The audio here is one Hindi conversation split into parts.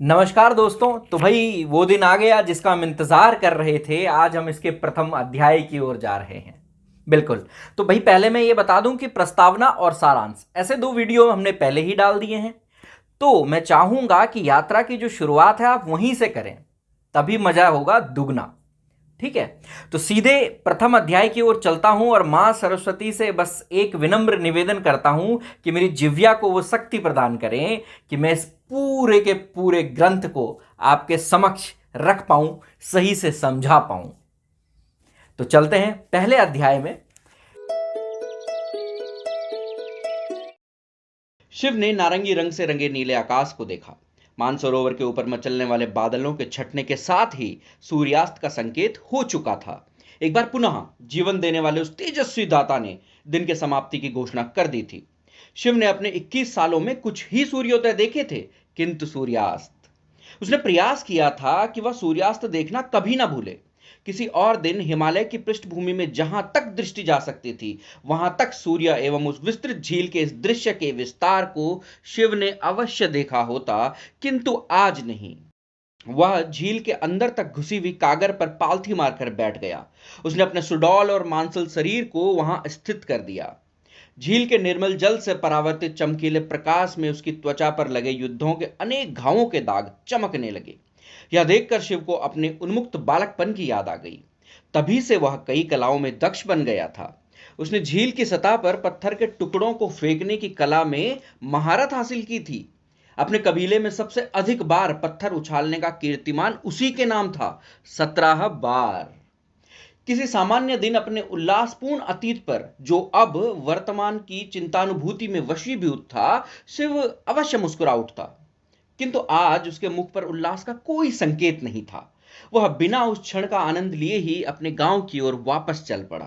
नमस्कार दोस्तों। तो भाई वो दिन आ गया जिसका हम इंतजार कर रहे थे। आज हम इसके प्रथम अध्याय की ओर जा रहे हैं। बिल्कुल। तो भाई पहले मैं ये बता दूं कि प्रस्तावना और सारांश ऐसे दो वीडियो हमने पहले ही डाल दिए हैं। तो मैं चाहूंगा कि यात्रा की जो शुरुआत है आप वहीं से करें, तभी मजा होगा दुगना। ठीक है। तो सीधे प्रथम अध्याय की ओर चलता हूं और मां सरस्वती से बस एक विनम्र निवेदन करता हूं कि मेरी जिह्वा को वो शक्ति प्रदान करें कि मैं इस पूरे के पूरे ग्रंथ को आपके समक्ष रख पाऊं, सही से समझा पाऊं। तो चलते हैं पहले अध्याय में। शिव ने नारंगी रंग से रंगे नीले आकाश को देखा। मानसरोवर के ऊपर मचलने वाले बादलों के छटने के साथ ही सूर्यास्त का संकेत हो चुका था। एक बार पुनः जीवन देने वाले उस तेजस्वी दाता ने दिन के समाप्ति की घोषणा कर दी थी। शिव ने अपने 21 सालों में कुछ ही सूर्योदय देखे थे, किंतु सूर्यास्त उसने प्रयास किया था कि वह सूर्यास्त देखना कभी ना भूले। किसी और दिन हिमालय की पृष्ठभूमि में जहां तक दृष्टि जा सकती थी, वहां तक सूर्य एवं उस विस्तृत झील के इस दृश्य के विस्तार को शिव ने अवश्य देखा होता, किंतु आज नहीं। वह झील के अंदर तक घुसी हुई कागर पर पालथी मारकर बैठ गया। उसने अपने सुडौल और मांसल शरीर को वहां स्थित कर दिया। झील के निर्मल जल से परावर्तित चमकीले प्रकाश में उसकी त्वचा पर लगे युद्धों के अनेक घावों के दाग चमकने लगे। यह देखकर शिव को अपने उन्मुक्त बालकपन की याद आ गई। तभी से वह कई कलाओं में दक्ष बन गया था। उसने झील की सतह पर पत्थर के टुकड़ों को फेंकने की कला में महारत हासिल की थी। अपने कबीले में सबसे अधिक बार पत्थर उछालने का कीर्तिमान उसी के नाम था, 17 बार। किसी सामान्य दिन अपने उल्लासपूर्ण अतीत पर, जो अब वर्तमान की चिंतानुभूति में वशीभूत था, शिव अवश्य मुस्कुरा उठता। किंतु आज उसके मुख पर उल्लास का कोई संकेत नहीं था। वह बिना उस क्षण का आनंद लिए ही अपने गांव की ओर वापस चल पड़ा।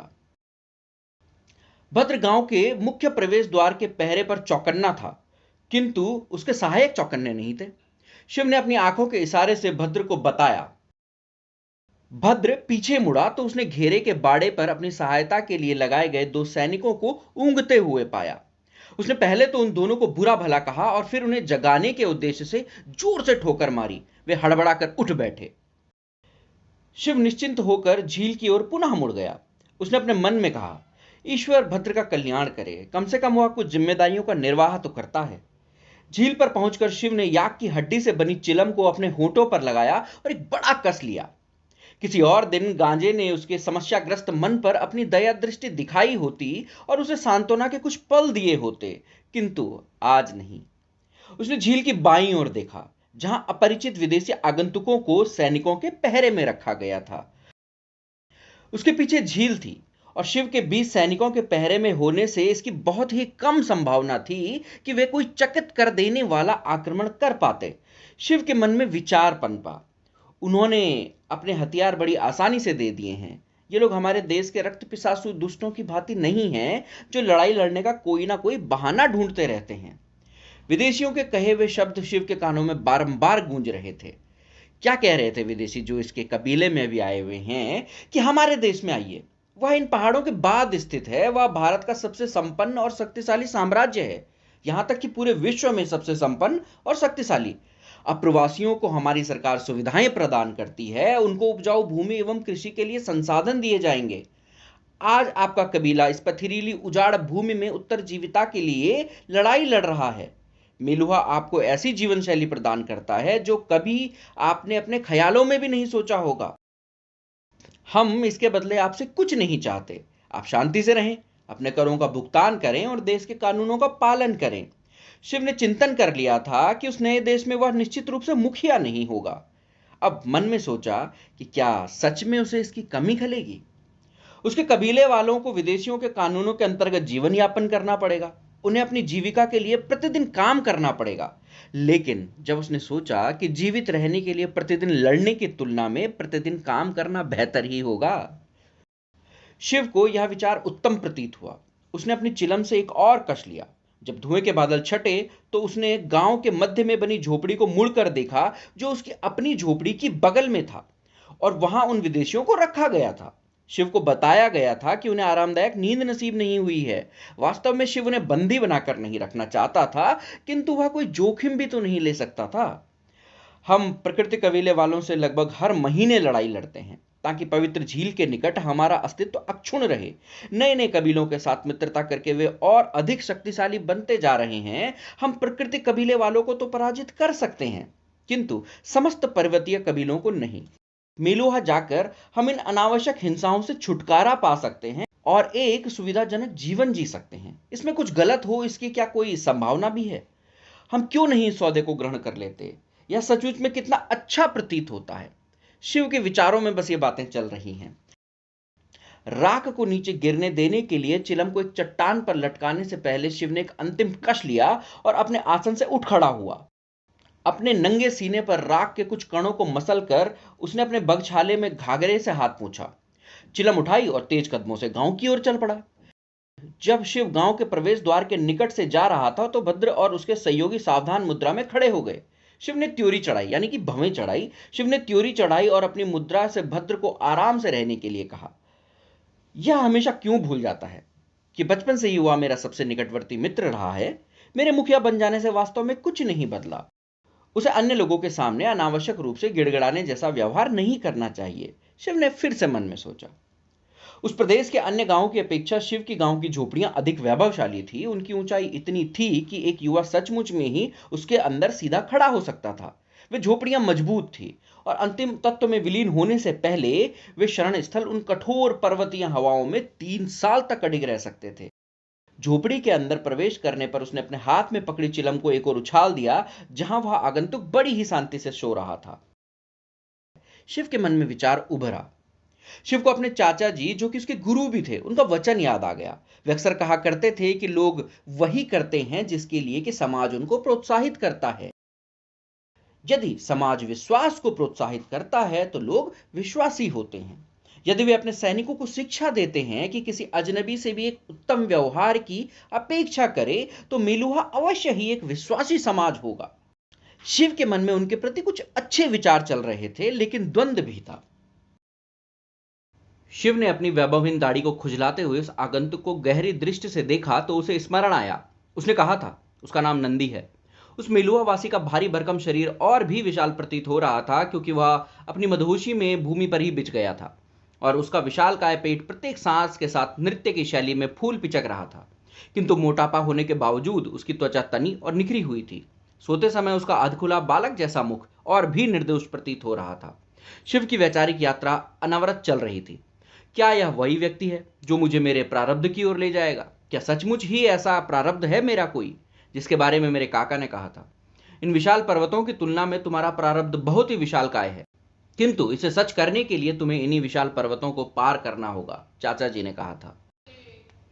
भद्र गांव के मुख्य प्रवेश द्वार के पहरे पर चौकन्ना था, किंतु उसके सहायक चौकन्ने नहीं थे। शिव ने अपनी आंखों के इशारे से भद्र को बताया। भद्र पीछे मुड़ा तो उसने घेरे के बाड़े पर अपनी सहायता के लिए लगाए गए दो सैनिकों को ऊंघते हुए पाया। उसने पहले तो उन दोनों को बुरा भला कहा और फिर उन्हें जगाने के उद्देश्य से जोर से ठोकर मारी। वे हड़बड़ाकर उठ बैठे। शिव निश्चिंत होकर झील की ओर पुनः मुड़ गया। उसने अपने मन में कहा, ईश्वर भद्र का कल्याण करे, कम से कम वह कुछ जिम्मेदारियों का निर्वाह तो करता है। झील पर पहुंचकर शिव ने याक की हड्डी से बनी चिलम को अपने होठों पर लगाया और एक बड़ा कस लिया। किसी और दिन गांजे ने उसके समस्याग्रस्त मन पर अपनी दया दृष्टि दिखाई होती और उसे सांत्वना के कुछ पल दिए होते, किंतु आज नहीं। उसने झील की बाईं ओर देखा, जहां अपरिचित विदेशी आगंतुकों को सैनिकों के पहरे में रखा गया था। उसके पीछे झील थी और शिव के 20 सैनिकों के पहरे में होने से इसकी बहुत ही कम संभावना थी कि वे कोई चकित कर देने वाला आक्रमण कर पाते। शिव के मन में विचार पनपा। उन्होंने अपने हथियार बड़ी आसानी से दे दिए हैं। ये लोग हमारे देश के रक्त पिपासु दुष्टों की भांति नहीं हैं, जो लड़ाई लड़ने का कोई ना कोई बहाना ढूंढते रहते हैं। विदेशियों के कहे हुए शब्द शिव के कानों में बारंबार गूंज रहे थे। क्या कह रहे थे विदेशी जो इसके कबीले में भी आए हुए हैं कि हमारे देश में आइए। वह इन पहाड़ों के बाद स्थित है। वह भारत का सबसे संपन्न और शक्तिशाली साम्राज्य है, यहां तक कि पूरे विश्व में सबसे संपन्न और शक्तिशाली। अप्रवासियों को हमारी सरकार सुविधाएं प्रदान करती है। उनको उपजाऊ भूमि एवं कृषि के लिए संसाधन दिए जाएंगे। आज आपका कबीला इस पथरीली उजाड़ भूमि में उत्तरजीविता के लिए लड़ाई लड़ रहा है। मेलुहा आपको ऐसी जीवन शैली प्रदान करता है जो कभी आपने अपने ख्यालों में भी नहीं सोचा होगा। हम इसके बदले आपसे कुछ नहीं चाहते। आप शांति से रहें, अपने करों का भुगतान करें और देश के कानूनों का पालन करें। शिव ने चिंतन कर लिया था कि उस नए देश में वह निश्चित रूप से मुखिया नहीं होगा। अब मन में सोचा कि क्या सच में उसे इसकी कमी खलेगी। उसके कबीले वालों को विदेशियों के कानूनों के अंतर्गत जीवन यापन करना पड़ेगा। उन्हें अपनी जीविका के लिए प्रतिदिन काम करना पड़ेगा। लेकिन जब उसने सोचा कि जीवित रहने के लिए प्रतिदिन लड़ने की तुलना में प्रतिदिन काम करना बेहतर ही होगा, शिव को यह विचार उत्तम प्रतीत हुआ। उसने अपनी चिलम से एक और कस लिया। जब धुएं के बादल छटे तो उसने एक गांव के मध्य में बनी झोपड़ी को मुड़कर देखा, जो उसकी अपनी झोपड़ी की बगल में था और वहां उन विदेशियों को रखा गया था। शिव को बताया गया था कि उन्हें आरामदायक नींद नसीब नहीं हुई है। वास्तव में शिव उन्हें बंदी बनाकर नहीं रखना चाहता था, किंतु वह कोई जोखिम भी तो नहीं ले सकता था। हम प्रकृति कबीले वालों से लगभग हर महीने लड़ाई लड़ते हैं ताकि पवित्र झील के निकट हमारा अस्तित्व अक्षुण्ण रहे। नए नए कबीलों के साथ मित्रता करके वे और अधिक शक्तिशाली बनते जा रहे हैं। हम प्रकृति कबीले वालों को तो पराजित कर सकते हैं, किंतु समस्त पर्वतीय कबीलों को नहीं। मेलुहा जाकर हम इन अनावश्यक हिंसाओं से छुटकारा पा सकते हैं और एक सुविधाजनक जीवन जी सकते हैं। इसमें कुछ गलत हो इसकी क्या कोई संभावना भी है? हम क्यों नहीं इस सौदे को ग्रहण कर लेते? यह सचमुच में कितना अच्छा प्रतीत होता है। शिव के विचारों में बस ये बातें चल रही हैं। राख को नीचे गिरने देने के लिए चिलम को एक चट्टान पर लटकाने से पहले शिव ने एक अंतिम कश लिया और अपने आसन से उठ खड़ा हुआ। अपने नंगे सीने पर राख के कुछ कणों को मसल कर उसने अपने बगछाले में घाघरे से हाथ पोंछा, चिलम उठाई और तेज कदमों से गांव की ओर चल पड़ा। जब शिव गांव के प्रवेश द्वार के निकट से जा रहा था तो भद्र और उसके सहयोगी सावधान मुद्रा में खड़े हो गए। शिव ने त्योरी चढ़ाई, यानी कि भवें चढ़ाई। शिव ने त्योरी चढ़ाई और अपनी मुद्रा से भद्र को आराम से रहने के लिए कहा। यह हमेशा क्यों भूल जाता है कि बचपन से ही वह मेरा सबसे निकटवर्ती मित्र रहा है। मेरे मुखिया बन जाने से वास्तव में कुछ नहीं बदला। उसे अन्य लोगों के सामने अनावश्यक रूप से गिड़गिड़ाने जैसा व्यवहार नहीं करना चाहिए। शिव ने फिर से मन में सोचा। उस प्रदेश के अन्य गांवों की अपेक्षा शिव की गांव की झोपड़ियां अधिक वैभवशाली थी। उनकी ऊंचाई इतनी थी कि एक युवा सचमुच में ही उसके अंदर सीधा खड़ा हो सकता था। वे झोपड़ियां मजबूत थी और अंतिम तत्व में विलीन होने से पहले वे शरण स्थल उन कठोर पर्वतीय हवाओं में 3 साल तक अडिग रह सकते थे। झोपड़ी के अंदर प्रवेश करने पर उसने अपने हाथ में पकड़ी चिलम को एक और उछाल दिया, जहां वह आगंतुक बड़ी ही शांति से सो रहा था। शिव के मन में विचार उभरा। शिव को अपने चाचा जी, जो कि उसके गुरु भी थे, उनका वचन याद आ गया। वे अक्सर कहा करते थे कि लोग वही करते हैं जिसके लिए कि समाज उनको प्रोत्साहित करता है। यदि समाज विश्वास को प्रोत्साहित करता है तो लोग विश्वासी होते हैं। यदि वे अपने सैनिकों को शिक्षा देते हैं कि किसी अजनबी से भी एक उत्तम व्यवहार की अपेक्षा करे तो मेलुहा अवश्य ही एक विश्वासी समाज होगा। शिव के मन में उनके प्रति कुछ अच्छे विचार चल रहे थे, लेकिन द्वंद्व भी था। शिव ने अपनी वैभवहीन दाढ़ी को खुजलाते हुए उस आगंतुक को गहरी दृष्टि से देखा तो उसे स्मरण आया। उसने कहा था उसका नाम नंदी है। उस मेलुहावासी का भारी भरकम शरीर और भी विशाल प्रतीत हो रहा था, क्योंकि वह अपनी मदहोशी में भूमि पर ही बिछ गया था और उसका विशालकाय पेट प्रत्येक सांस के साथ नृत्य की शैली में फूल पिचक रहा था। किंतु मोटापा होने के बावजूद उसकी त्वचा तनी और निखरी हुई थी। सोते समय उसका अधखुला बालक जैसा मुख और भी निर्दोष प्रतीत हो रहा था। शिव की वैचारिक यात्रा अनवरत चल रही थी। क्या यह वही व्यक्ति है जो मुझे मेरे प्रारब्ध की ओर ले जाएगा? क्या सचमुच ही ऐसा प्रारब्ध है मेरा कोई, जिसके बारे में मेरे काका ने कहा था? इन विशाल पर्वतों की तुलना में तुम्हारा प्रारब्ध बहुत ही विशालकाय है, किंतु इसे सच करने के लिए तुम्हें इन्हीं विशाल पर्वतों को पार करना होगा, चाचा जी ने कहा था।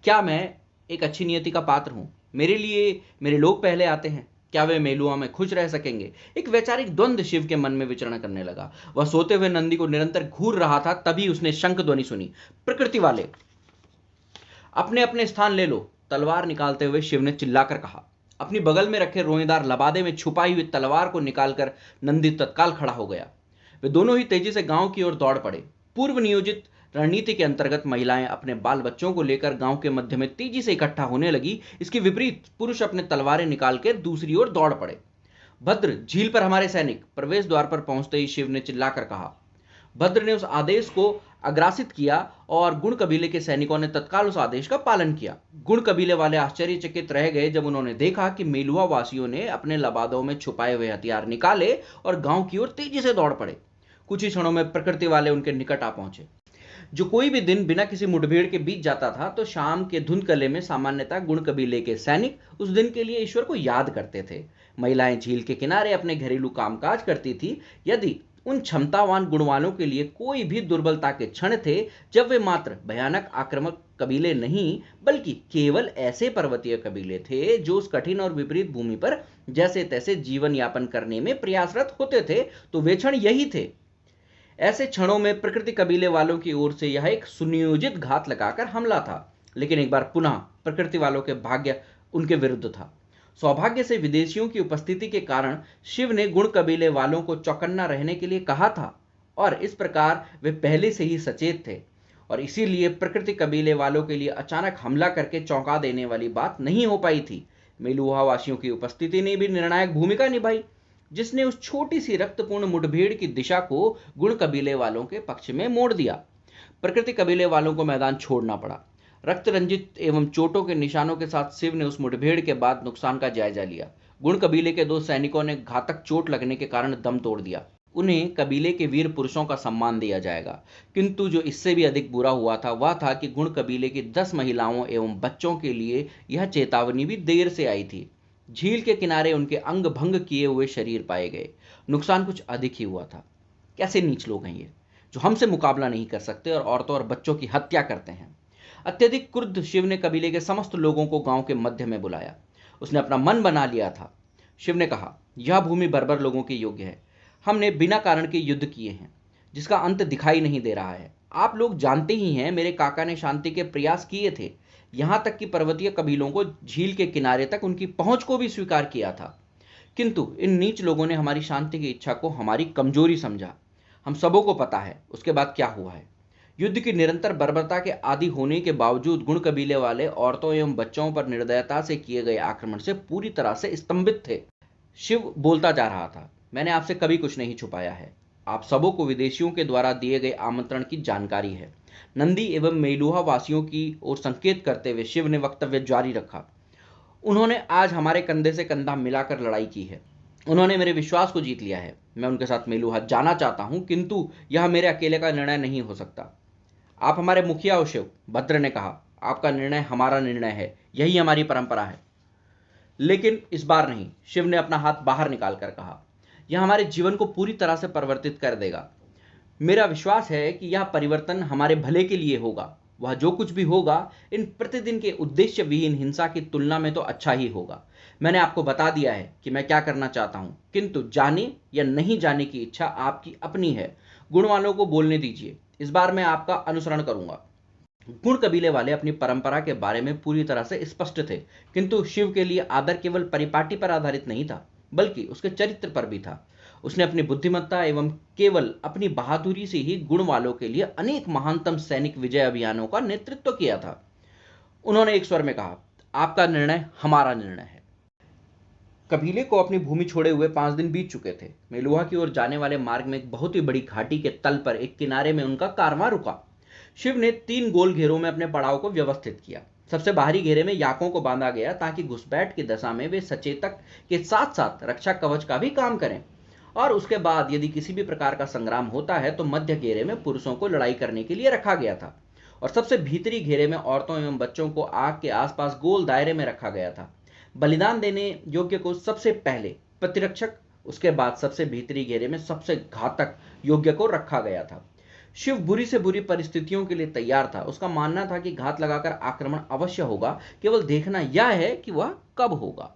क्या मैं एक अच्छी नियति का पात्र हूं? मेरे लिए मेरे लोग पहले आते हैं। क्या वे मेलुआ में खुश रह सकेंगे? एक वैचारिक द्वंद्व शिव के मन में विचरण करने लगा। वह सोते हुए नंदी को निरंतर घूर रहा था। तभी उसने शंख ध्वनि सुनी। प्रकृति वाले अपने अपने स्थान ले लो, तलवार निकालते हुए शिव ने चिल्लाकर कहा। अपनी बगल में रखे रोएदार लबादे में छुपाई हुई तलवार को निकालकर नंदी तत्काल खड़ा हो गया। वे दोनों ही तेजी से गांव की ओर दौड़ पड़े। पूर्व नियोजित रणनीति के अंतर्गत महिलाएं अपने बाल बच्चों को लेकर गांव के मध्य में तेजी से इकट्ठा होने लगी। इसके विपरीत पुरुष अपने तलवारें निकाल के दूसरी ओर दौड़ पड़े। भद्र, झील पर हमारे सैनिक! प्रवेश द्वार पर पहुंचते ही शिव ने चिल्लाकर कहा। भद्र ने उस आदेश को अग्रासित किया और गुण कबीले के सैनिकों ने तत्काल उस आदेश का पालन किया। गुण कबीले वाले आश्चर्यचकित रह गए जब उन्होंने देखा कि मेलुहा वासियों ने अपने लबादों में छुपाए हुए हथियार निकाले और गांव की ओर तेजी से दौड़ पड़े। कुछ ही क्षणों में प्रकृति वाले उनके निकट आ पहुंचे। जो कोई भी दिन बिना किसी मुठभेड़ के बीत जाता था तो शाम के धुंधकले में सामान्यतः गुण कबीले के सैनिक उस दिन के लिए ईश्वर को याद करते थे। महिलाएं झील के किनारे अपने घरेलू कामकाज करती थी। यदि उन क्षमतावान गुणवालों के लिए कोई भी दुर्बलता के क्षण थे जब वे मात्र भयानक आक्रामक कबीले नहीं बल्कि केवल ऐसे पर्वतीय कबीले थे जो उस कठिन और विपरीत भूमि पर जैसे तैसे जीवन यापन करने में प्रयासरत होते थे, तो वे क्षण यही थे। ऐसे क्षणों में प्रकृति कबीले वालों की ओर से यह एक सुनियोजित घात लगाकर हमला था, लेकिन एक बार पुनः प्रकृति वालों के भाग्य उनके विरुद्ध था। सौभाग्य से विदेशियों की उपस्थिति के कारण शिव ने गुण कबीले वालों को चौकन्ना रहने के लिए कहा था और इस प्रकार वे पहले से ही सचेत थे और इसीलिए प्रकृति कबीले वालों के लिए अचानक हमला करके चौंका देने वाली बात नहीं हो पाई थी। मेलुहा वासियों की उपस्थिति ने भी निर्णायक भूमिका निभाई। जिसने उस छोटी सी रक्तपूर्ण मुठभेड़ की दिशा को गुण कबीले वालों के पक्ष में मोड़ दिया। प्रकृति कबीले वालों को मैदान छोड़ना पड़ा। रक्त रंजित एवं चोटों के निशानों के साथ शिव ने उस मुठभेड़ के बाद नुकसान का जायजा लिया। गुण कबीले के 2 सैनिकों ने घातक चोट लगने के कारण दम तोड़ दिया। उन्हें कबीले के वीर पुरुषों का सम्मान दिया जाएगा, किंतु जो इससे भी अधिक बुरा हुआ था वह था कि गुण कबीले की 10 महिलाओं एवं बच्चों के लिए यह चेतावनी भी देर से आई थी। झील के किनारे उनके अंग भंग किए हुए शरीर पाए गए। नुकसान कुछ अधिक ही हुआ था। कैसे नीच लोग हैं ये, जो हमसे मुकाबला नहीं कर सकते और औरतों और बच्चों की हत्या करते हैं। अत्यधिक क्रुद्ध शिव ने कबीले के समस्त लोगों को गांव के मध्य में बुलाया। उसने अपना मन बना लिया था। शिव ने कहा, यह भूमि बर्बर लोगों के योग्य है। हमने बिना कारण के युद्ध किए हैं, जिसका अंत दिखाई नहीं दे रहा है। आप लोग जानते ही हैं, मेरे काका ने शांति के प्रयास किए थे, यहां तक कि पर्वतीय कबीलों को झील के किनारे तक उनकी पहुंच को भी स्वीकार किया था। किंतु इन नीच लोगों ने हमारी शांति की इच्छा को हमारी कमजोरी समझा। हम सबों को पता है उसके बाद क्या हुआ है। युद्ध की निरंतर बर्बरता के आदि होने के बावजूद गुण कबीले वाले औरतों एवं बच्चों पर निर्दयता से किए गए आक्रमण से पूरी तरह से स्तंभित थे। शिव बोलता जा रहा था, मैंने आपसे कभी कुछ नहीं छुपाया है। आप सबों को विदेशियों के द्वारा दिए गए आमंत्रण की जानकारी है। नंदी एवं मेलुहा वासियों की ओर संकेत करते हुए शिव ने वक्तव्य जारी रखा। उन्होंने आज हमारे कंधे से कंधा मिलाकर लड़ाई की है। उन्होंने मेरे विश्वास को जीत लिया है। मैं उनके साथ मेलुहा जाना चाहता हूं, किंतु यह मेरे अकेले का निर्णय नहीं हो सकता। आप हमारे मुखिया हो शिव, भद्र ने कहा। आपका निर्णय हमारा निर्णय है, यही हमारी परंपरा है। लेकिन इस बार नहीं, शिव ने अपना हाथ बाहर निकालकर कहा। यह हमारे जीवन को पूरी तरह से परिवर्तित कर देगा। मेरा विश्वास है कि यह परिवर्तन हमारे भले के लिए होगा। वह जो कुछ भी होगा, इन प्रतिदिन के उद्देश्य विहीन हिंसा की तुलना में तो अच्छा ही होगा। मैंने आपको बता दिया है कि मैं क्या करना चाहता हूं, किंतु जाने या नहीं जाने की इच्छा आपकी अपनी है। गुण वालों को बोलने दीजिए, इस बार मैं आपका अनुसरण करूंगा। गुण कबीले वाले अपनी परंपरा के बारे में पूरी तरह से स्पष्ट थे, किंतु शिव के लिए आदर केवल परिपाटी पर आधारित नहीं था, बल्कि उसके चरित्र पर भी था। उसने अपनी बुद्धिमत्ता एवं केवल अपनी बहादुरी से ही गुण वालों के लिए अनेक महानतम सैनिक विजय अभियानों का नेतृत्व किया था। उन्होंने एक स्वर में कहा, आपका निर्णय हमारा निर्णय है। कबीले को अपनी भूमि छोड़े हुए 5 दिन बीत चुके थे। मेलुहा की ओर जाने वाले मार्ग में एक बहुत ही बड़ी घाटी के तल पर एक किनारे में उनका कारवां रुका। शिव ने 3 गोल घेरों में अपने पड़ाव को व्यवस्थित किया। सबसे बाहरी घेरे में याकों को बांधा गया, ताकि घुसपैठ की दशा में वे सचेतक के साथ साथ रक्षा कवच का भी काम करें। और उसके बाद यदि किसी भी प्रकार का संग्राम होता है तो मध्य घेरे में पुरुषों को लड़ाई करने के लिए रखा गया था, और सबसे भीतरी घेरे में औरतों एवं बच्चों को आग के आसपास गोल दायरे में रखा गया था। बलिदान देने योग्य को सबसे पहले प्रतिरक्षक, उसके बाद सबसे भीतरी घेरे में सबसे घातक योग्य को रखा गया था। शिव बुरी से बुरी परिस्थितियों के लिए तैयार था। उसका मानना था कि घात लगाकर आक्रमण अवश्य होगा, केवल देखना यह है कि वह कब होगा।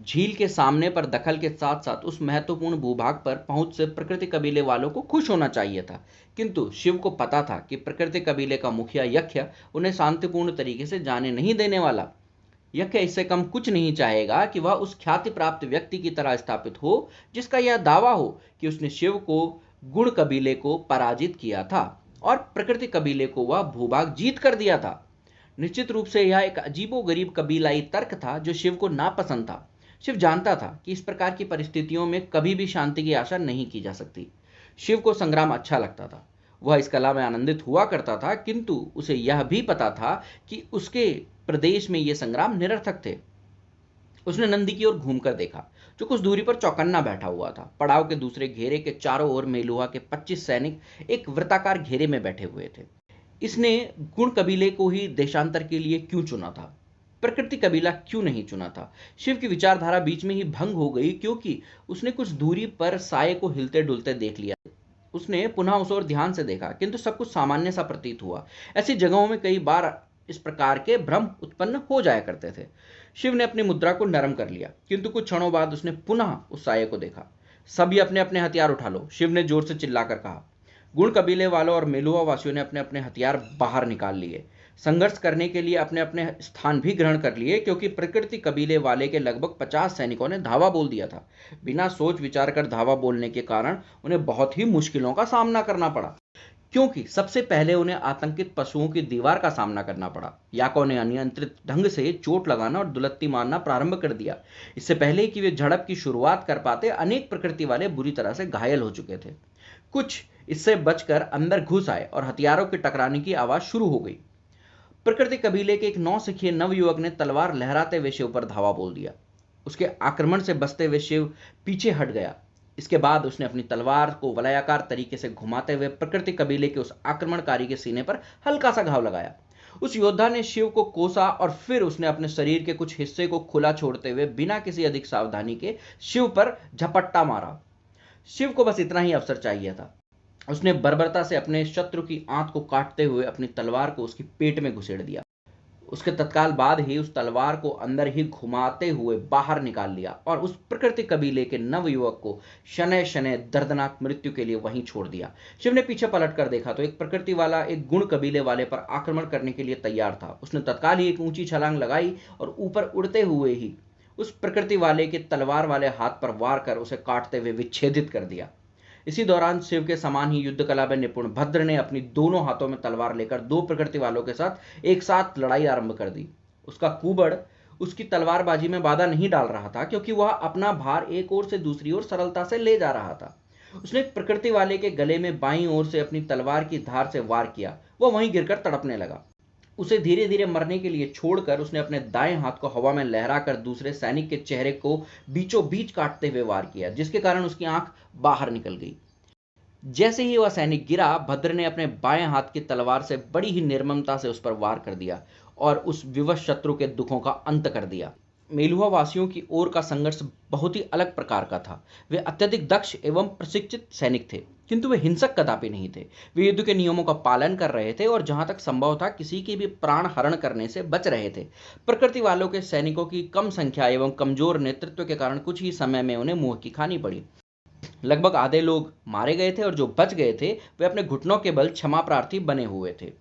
झील के सामने पर दखल के साथ साथ उस महत्वपूर्ण भूभाग पर पहुंच से प्रकृति कबीले वालों को खुश होना चाहिए था, किंतु शिव को पता था कि प्रकृति कबीले का मुखिया यक्ष उन्हें शांतिपूर्ण तरीके से जाने नहीं देने वाला। यक्ष इससे कम कुछ नहीं चाहेगा कि वह उस ख्याति प्राप्त व्यक्ति की तरह स्थापित हो, जिसका यह दावा हो कि उसने शिव को गुण कबीले को पराजित किया था और प्रकृति कबीले को वह भूभाग जीत कर दिया था। निश्चित रूप से यह एक अजीबोगरीब कबीलाई तर्क था जो शिव को नापसंद था। शिव जानता था कि इस प्रकार की परिस्थितियों में कभी भी शांति की आशा नहीं की जा सकती। शिव को संग्राम अच्छा लगता था, वह इस कला में आनंदित हुआ करता था, किंतु उसे यह भी पता था कि उसके प्रदेश में ये संग्राम निरर्थक थे। उसने नंदी की ओर घूमकर देखा, जो कुछ दूरी पर चौकन्ना बैठा हुआ था। पड़ाव के दूसरे घेरे के चारों ओर मेलुहा के 25 सैनिक एक वृत्ताकार घेरे में बैठे हुए थे। इसने गुण कबीले को ही देशांतर के लिए क्यों चुना था? प्रकृति कबीला क्यों नहीं चुना था? शिव की विचारधारा बीच में ही भंग हो गई, क्योंकि उसने कुछ दूरी पर साये को हिलते डुलते देख लिया। उसने पुनः उस ओर ध्यान से देखा, किंतु सब कुछ सामान्य सा प्रतीत हुआ। ऐसी जगहों में कई बार इस प्रकार के भ्रम उत्पन्न हो जाया करते थे। शिव ने अपनी मुद्रा को नरम कर लिया, किंतु कुछ क्षणों बाद उसने पुनः उस साये को देखा। सभी अपने अपने हथियार उठा लो, शिव ने जोर से चिल्लाकर कहा। गुण कबीले वालों और मेलुहा वासियों ने अपने अपने हथियार बाहर निकाल लिए, संघर्ष करने के लिए अपने अपने स्थान भी ग्रहण कर लिए, क्योंकि प्रकृति कबीले वाले के लगभग 50 सैनिकों ने धावा बोल दिया था। बिना सोच विचार कर धावा बोलने के कारण उन्हें बहुत ही मुश्किलों का सामना करना पड़ा, क्योंकि सबसे पहले उन्हें आतंकित पशुओं की दीवार का सामना करना पड़ा। याकोव ने अनियंत्रित ढंग से चोट लगाना और दुलत्ती मारना प्रारंभ कर दिया। इससे पहले कि वे झड़प की शुरुआत कर पाते, अनेक प्रकृति वाले बुरी तरह से घायल हो चुके थे। कुछ इससे बचकर अंदर घुस आए और हथियारों के टकराने की आवाज शुरू हो गई। प्रकृति कबीले के एक नौसिखिए नवयुवक ने तलवार लहराते हुए शिव पर धावा बोल दिया। उसके आक्रमण से बचते हुए शिव पीछे हट गया। इसके बाद उसने अपनी तलवार को वलयाकार तरीके से घुमाते हुए प्रकृति कबीले के उस आक्रमणकारी के सीने पर हल्का सा घाव लगाया। उस योद्धा ने शिव को कोसा और फिर उसने अपने शरीर के कुछ हिस्से को खुला छोड़ते हुए बिना किसी अधिक सावधानी के शिव पर झपट्टा मारा। शिव को बस इतना ही अवसर चाहिए था। उसने बर्बरता से अपने शत्रु की आंत को काटते हुए अपनी तलवार को उसकी पेट में घुसेड़ दिया। उसके तत्काल बाद ही उस तलवार को अंदर ही घुमाते हुए बाहर निकाल लिया और उस प्रकृति कबीले के नवयुवक को शनै शनै दर्दनाक मृत्यु के लिए वहीं छोड़ दिया। शिव ने पीछे पलट कर देखा तो एक प्रकृति वाला एक गुण कबीले वाले पर आक्रमण करने के लिए तैयार था। उसने तत्काल ही एक ऊंची छलांग लगाई और ऊपर उड़ते हुए ही उस प्रकृति वाले के तलवार वाले हाथ पर वार कर उसे काटते हुए विच्छेदित कर दिया। इसी दौरान शिव के समान ही युद्ध कला में निपुण भद्र ने अपनी दोनों हाथों में तलवार लेकर दो प्रकृति वालों के साथ एक साथ लड़ाई आरंभ कर दी। उसका कुबड़ उसकी तलवारबाजी में बाधा नहीं डाल रहा था, क्योंकि वह अपना भार एक ओर से दूसरी ओर सरलता से ले जा रहा था। उसने एक प्रकृति वाले के गले में बाईं ओर से अपनी तलवार की धार से वार किया। वह वहीं गिरकर तड़पने लगा। उसे धीरे धीरे मरने के लिए छोड़कर उसने अपने दाएं हाथ को हवा में लहराकर दूसरे सैनिक के चेहरे को बीचों बीच काटते हुए वार किया, जिसके कारण उसकी आंख बाहर निकल गई। जैसे ही वह सैनिक गिरा, भद्र ने अपने बाएं हाथ की तलवार से बड़ी ही निर्ममता से उस पर वार कर दिया और उस विवश शत्रु के दुखों का अंत कर दिया। मेलुहा वासियों की ओर का संघर्ष बहुत ही अलग प्रकार का था। वे अत्यधिक दक्ष एवं प्रशिक्षित सैनिक थे, किंतु वे हिंसक कदापि नहीं थे। वे युद्ध के नियमों का पालन कर रहे थे और जहां तक संभव था किसी की भी प्राण हरण करने से बच रहे थे। प्रकृति वालों के सैनिकों की कम संख्या एवं कमजोर नेतृत्व के कारण कुछ ही समय में उन्हें मुंह की खानी पड़ी। लगभग आधे लोग मारे गए थे और जो बच गए थे वे अपने घुटनों के बल क्षमा प्रार्थी बने हुए थे।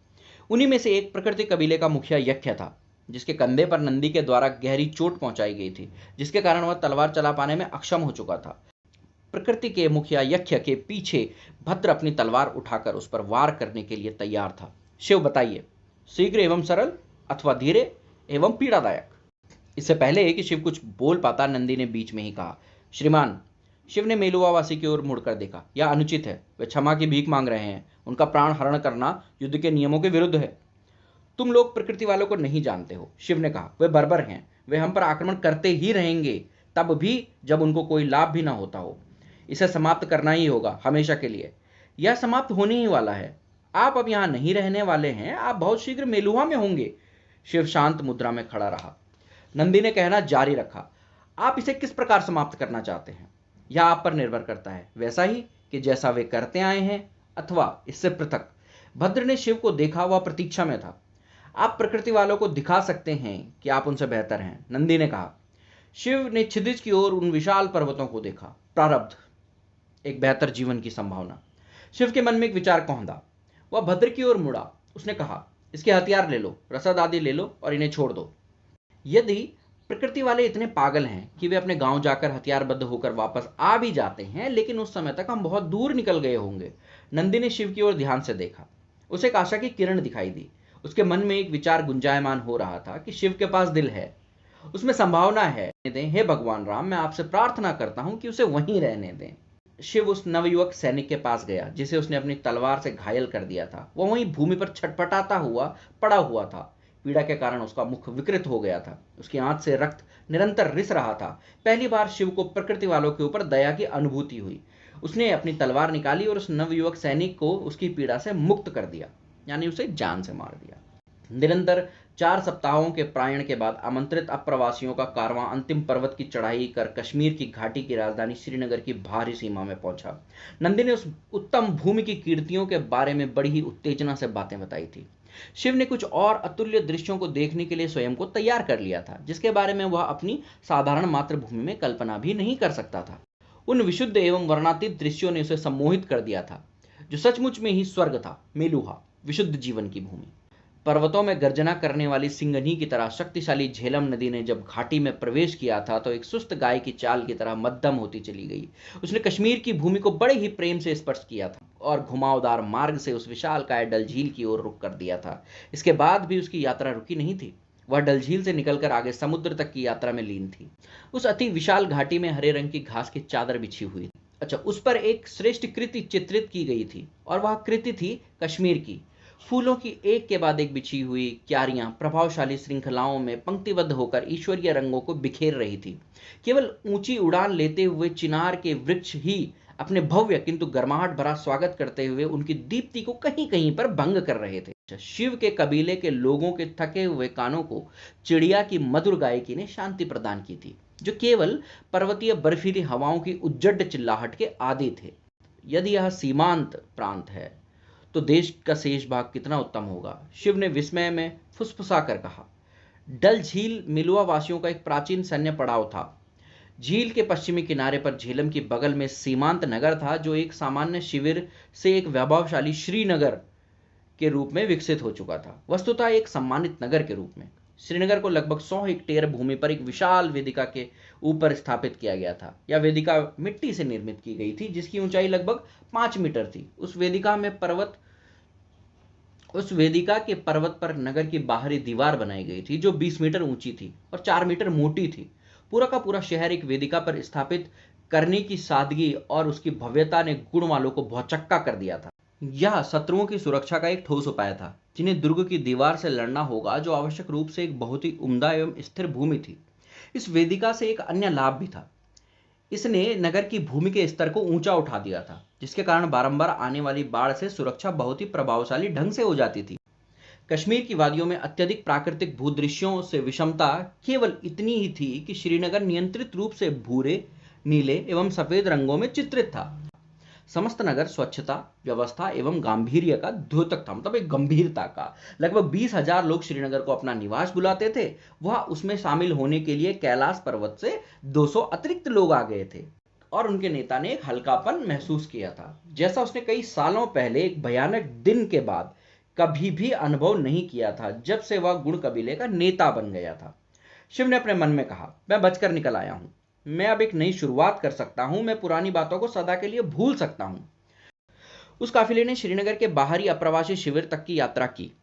उन्हीं में से एक प्रकृति कबीले का मुखिया यक्ष था, जिसके कंधे पर नंदी के द्वारा गहरी चोट पहुंचाई गई थी, जिसके कारण वह तलवार चला पाने में अक्षम हो चुका था। प्रकृति के मुखिया यक्ष के पीछे भद्र अपनी तलवार उठाकर उस पर वार करने के लिए तैयार था। शिव, बताइए, शीघ्र एवं सरल अथवा धीरे एवं पीड़ादायक? इससे पहले कि शिव कुछ बोल पाता, नंदी ने बीच में ही कहा, श्रीमान। शिव ने मेलुहावासी की ओर मुड़कर देखा। यह अनुचित है। वे क्षमा की भीख मांग रहे हैं। उनका प्राण हरण करना युद्ध के नियमों के विरुद्ध है। तुम लोग प्रकृति वालों को नहीं जानते हो, शिव ने कहा। वे बर्बर हैं। वे हम पर आक्रमण करते ही रहेंगे, तब भी जब उनको कोई लाभ भी ना होता हो। इसे समाप्त करना ही होगा, हमेशा के लिए। यह समाप्त होने ही वाला है। आप अब यहाँ नहीं रहने वाले हैं, आप बहुत शीघ्र मेलुहा में होंगे। शिव शांत मुद्रा में खड़ा रहा। नंदी ने कहना जारी रखा, आप इसे किस प्रकार समाप्त करना चाहते हैं? यह आप पर निर्भर करता है, वैसा ही कि जैसा वे करते आए हैं, अथवा इससे पृथक। भद्र ने शिव को देखा। वह प्रतीक्षा में था। आप प्रकृति वालों को दिखा सकते हैं कि आप उनसे बेहतर हैं, नंदी ने कहा। शिव ने क्षितिज की ओर उन विशाल पर्वतों को देखा। प्रारब्ध, एक बेहतर जीवन की संभावना। शिव के मन में एक विचार कौंधा। वह भद्र की ओर मुड़ा। उसने कहा, इसके हथियार ले लो, रसद आदि ले लो और इन्हें छोड़ दो। यदि प्रकृति वाले इतने पागल हैं कि वे अपने गांव जाकर हथियारबद्ध होकर वापस आ भी जाते हैं, लेकिन उस समय तक हम बहुत दूर निकल गए होंगे। नंदी ने शिव की ओर ध्यान से देखा। उसे एक आशा की किरण दिखाई दी। उसके मन में एक विचार गुंजायमान हो रहा था कि शिव के पास दिल है, उसमें संभावना है। हे भगवान राम, मैं आपसे प्रार्थना करता हूं कि उसे वहीं रहने दें। शिव उस नवयुवक सैनिक के पास गया जिसे उसने अपनी तलवार से घायल कर दिया था। वह वहीं भूमि पर छटपटाता हुआ पड़ा हुआ था। पीड़ा के कारण उसका मुख विकृत हो गया था। उसकी आंख से रक्त निरंतर रिस रहा था। पहली बार शिव को प्रकृति वालों के ऊपर दया की अनुभूति हुई। उसने अपनी तलवार निकाली और उस नवयुवक सैनिक को उसकी पीड़ा से मुक्त कर दिया, यानी उसे जान से मार दिया। निरंतर 4 सप्ताहों के प्रयाण के बाद आमंत्रित अप्रवासियों का कारवां अंतिम पर्वत की चढ़ाई कर कश्मीर की घाटी की राजधानी श्रीनगर की बाहरी सीमा में पहुंचा। नंदी ने उस उत्तम भूमि की कीर्तियों के बारे में बड़ी ही उत्तेजना से बातें बताई थी। शिव ने कुछ और अतुल्य दृश्यों को देखने के लिए स्वयं को तैयार कर लिया था, जिसके बारे में वह अपनी साधारण मातृभूमि में कल्पना भी नहीं कर सकता था। उन विशुद्ध एवं वर्णातीत दृश्यों ने उसे सम्मोहित कर दिया था, जो सचमुच में ही स्वर्ग था। मेलुहा, विशुद्ध जीवन की भूमि। पर्वतों में गर्जना करने वाली सिंगनी की तरह शक्तिशाली झेलम नदी ने जब घाटी में प्रवेश किया था तो एक सुस्त गाय की चाल की तरह मध्यम होती चली गई। उसने कश्मीर की भूमि को बड़े ही प्रेम से स्पर्श किया था और घुमावदार मार्ग से उस विशालकाय डल झील की ओर रुख कर दिया था। इसके बाद भी उसकी यात्रा रुकी नहीं थी। वह डल झील से निकलकर आगे समुद्र तक की यात्रा में लीन थी। उस अति विशाल घाटी में हरे रंग की घास की चादर बिछी हुई थी। अच्छा, उस पर एक श्रेष्ठ कृति चित्रित की गई थी और वह कृति थी कश्मीर की। फूलों की एक के बाद एक बिछी हुई क्यारियां प्रभावशाली श्रृंखलाओं में पंक्तिबद्ध होकर ईश्वरीय रंगों को बिखेर रही थी। केवल ऊंची उड़ान लेते हुए चिनार के वृक्ष ही अपने भव्य किंतु गर्माहट भरा स्वागत करते हुए उनकी दीप्ति को कहीं कहीं पर भंग कर रहे थे। शिव के कबीले के लोगों के थके हुए कानों को चिड़िया की मधुर गायकी ने शांति प्रदान की थी, जो केवल पर्वतीय बर्फीली हवाओं की उज्जड चिल्लाहट के आदी थे। यदि यह सीमांत प्रांत है तो देश का शेष भाग कितना उत्तम होगा, शिव ने विस्मय में फुसफुसा कर कहा। डल झील मिलुआ वासियों का एक प्राचीन सैन्य पड़ाव था। झील के पश्चिमी किनारे पर झेलम की बगल में सीमांत नगर था, जो एक सामान्य शिविर से एक वैभवशाली श्रीनगर के रूप में विकसित हो चुका था। वस्तुतः एक सम्मानित नगर के रूप में श्रीनगर को लगभग 100 हेक्टेयर भूमि पर एक विशाल वेदिका के ऊपर स्थापित किया गया था। यह वेदिका मिट्टी से निर्मित की गई थी, जिसकी ऊंचाई लगभग 5 मीटर थी। उस वेदिका के पर्वत पर नगर की बाहरी दीवार बनाई गई थी, जो 20 मीटर ऊंची थी और 4 मीटर मोटी थी। पूरा का पूरा शहर एक वेदिका पर स्थापित करने की सादगी और उसकी भव्यता ने गुण वालों को भौचक्का कर दिया था। यह शत्रुओं की सुरक्षा का एक ठोस उपाय था, जिन्हें दुर्ग की दीवार से लड़ना होगा, जो आवश्यक रूप से एक बहुत ही उम्दा एवं स्थिर भूमि थी। इस वेदिका से एक अन्य लाभ भी था। इसने नगर की भूमि के स्तर को ऊंचा उठा दिया था, जिसके कारण बारंबार आने वाली बाढ़ से सुरक्षा बहुत ही प्रभावशाली ढंग से हो जाती थी। कश्मीर की वादियों में अत्यधिक प्राकृतिक भूदृश्यों से विषमता केवल इतनी ही थी कि श्रीनगर नियंत्रित रूप से भूरे, नीले एवं सफेद रंगों में चित्रित था। समस्त नगर स्वच्छता, व्यवस्था एवं गांधीर्य का द्योतक था, मतलब एक गंभीरता का। लगभग 20,000 लोग श्रीनगर को अपना निवास बुलाते थे। वह उसमें शामिल होने के लिए कैलाश पर्वत से 200 अतिरिक्त लोग आ गए थे और उनके नेता ने एक हल्कापन महसूस किया था, जैसा उसने कई सालों पहले एक भयानक दिन के बाद कभी भी अनुभव नहीं किया था, जब से वह गुण कबीले का नेता बन गया था। शिव ने अपने मन में कहा, मैं बचकर निकल आया हूं। मैं अब एक नई शुरुआत कर सकता हूं। मैं पुरानी बातों को सदा के लिए भूल सकता हूं। उस काफिले ने श्रीनगर के बाहरी अप्रवासी शिविर तक की यात्रा की।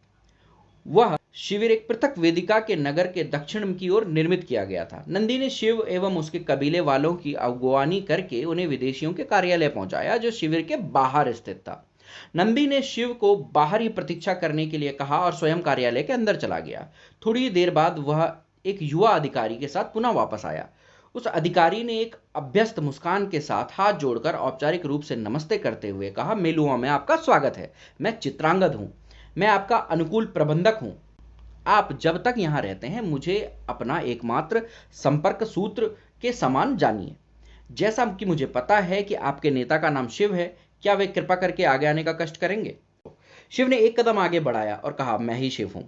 वह शिविर एक पृथक वेदिका के नगर के दक्षिण की ओर निर्मित किया गया था। नंदी ने शिव एवं उसके कबीले वालों की अगुवानी करके उन्हें विदेशियों के कार्यालय पहुंचाया, जो शिविर के बाहर स्थित था। नंदी ने शिव को बाहर ही प्रतीक्षा करने के लिए कहा और स्वयं कार्यालय के अंदर चला गया। थोड़ी देर बाद वह एक युवा अधिकारी के साथ पुनः वापस आया। उस अधिकारी ने एक अभ्यस्त मुस्कान के साथ हाथ जोड़कर औपचारिक रूप से नमस्ते करते हुए कहा, मेलुआ में आपका स्वागत है। मैं चित्रांगद हूं। मैं आपका अनुकूल प्रबंधक हूं। आप जब तक यहां रहते हैं मुझे अपना एकमात्र संपर्क सूत्र के समान जानिए। जैसा कि मुझे पता है कि आपके नेता का नाम शिव है, क्या वे कृपा करके आगे आने का कष्ट करेंगे? शिव ने एक कदम आगे बढ़ाया और कहा, मैं ही शिव हूं।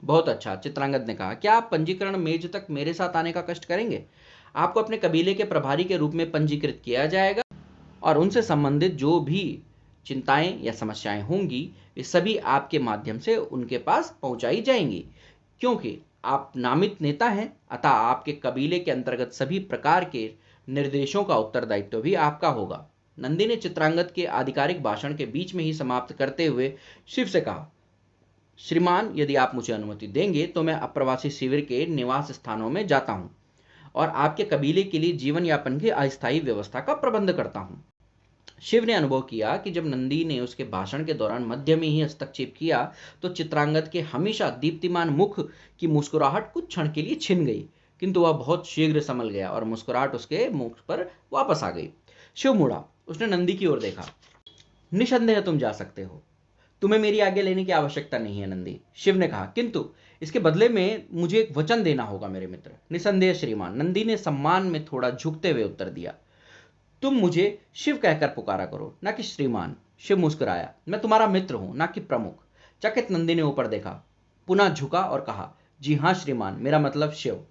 बहुत अच्छा, चित्रांगद ने कहा, क्या आप पंजीकरण मेज तक मेरे साथ आने का कष्ट करेंगे? आपको अपने कबीले के प्रभारी के रूप में पंजीकृत किया जाएगा और उनसे संबंधित जो भी चिंताएं या समस्याएं होंगी वे सभी आपके माध्यम से उनके पास पहुंचाई जाएंगी। क्योंकि आप नामित नेता हैं, अतः आपके कबीले के अंतर्गत सभी प्रकार के निर्देशों का उत्तरदायित्व भी आपका होगा। नंदी ने चित्रांगद के आधिकारिक भाषण के बीच में ही समाप्त करते हुए शिव से कहा, श्रीमान, यदि आप मुझे अनुमति देंगे तो मैं अप्रवासी शिविर के निवास स्थानों में जाता हूं और आपके कबीले के लिए जीवन यापन की अस्थायी व्यवस्था का प्रबंध करता हूं। शिव ने अनुभव किया कि जब नंदी ने उसके भाषण के दौरान मध्य में ही हस्तक्षेप किया तो चित्रांगद के हमेशा दीप्तिमान मुख की मुस्कुराहट कुछ क्षण के लिए छिन गई, किंतु वह बहुत शीघ्र संभल गया और मुस्कुराहट उसके मुख पर वापस आ गई। शिव मुड़ा, उसने नंदी की ओर देखा। निसंदेह तुम जा सकते हो। तुम्हें मेरी आज्ञा लेने की आवश्यकता नहीं है नंदी, शिव ने कहा, किंतु इसके बदले में मुझे एक वचन देना होगा मेरे मित्र। निसंदेह श्रीमान, नंदी ने सम्मान में थोड़ा झुकते हुए उत्तर दिया। तुम मुझे शिव कहकर पुकारा करो, ना कि श्रीमान। शिव मुस्कुराया, मैं तुम्हारा मित्र हूं, ना कि प्रमुख। चकित नंदी ने ऊपर देखा, पुनः झुका और कहा, जी हां श्रीमान, मेरा मतलब शिव।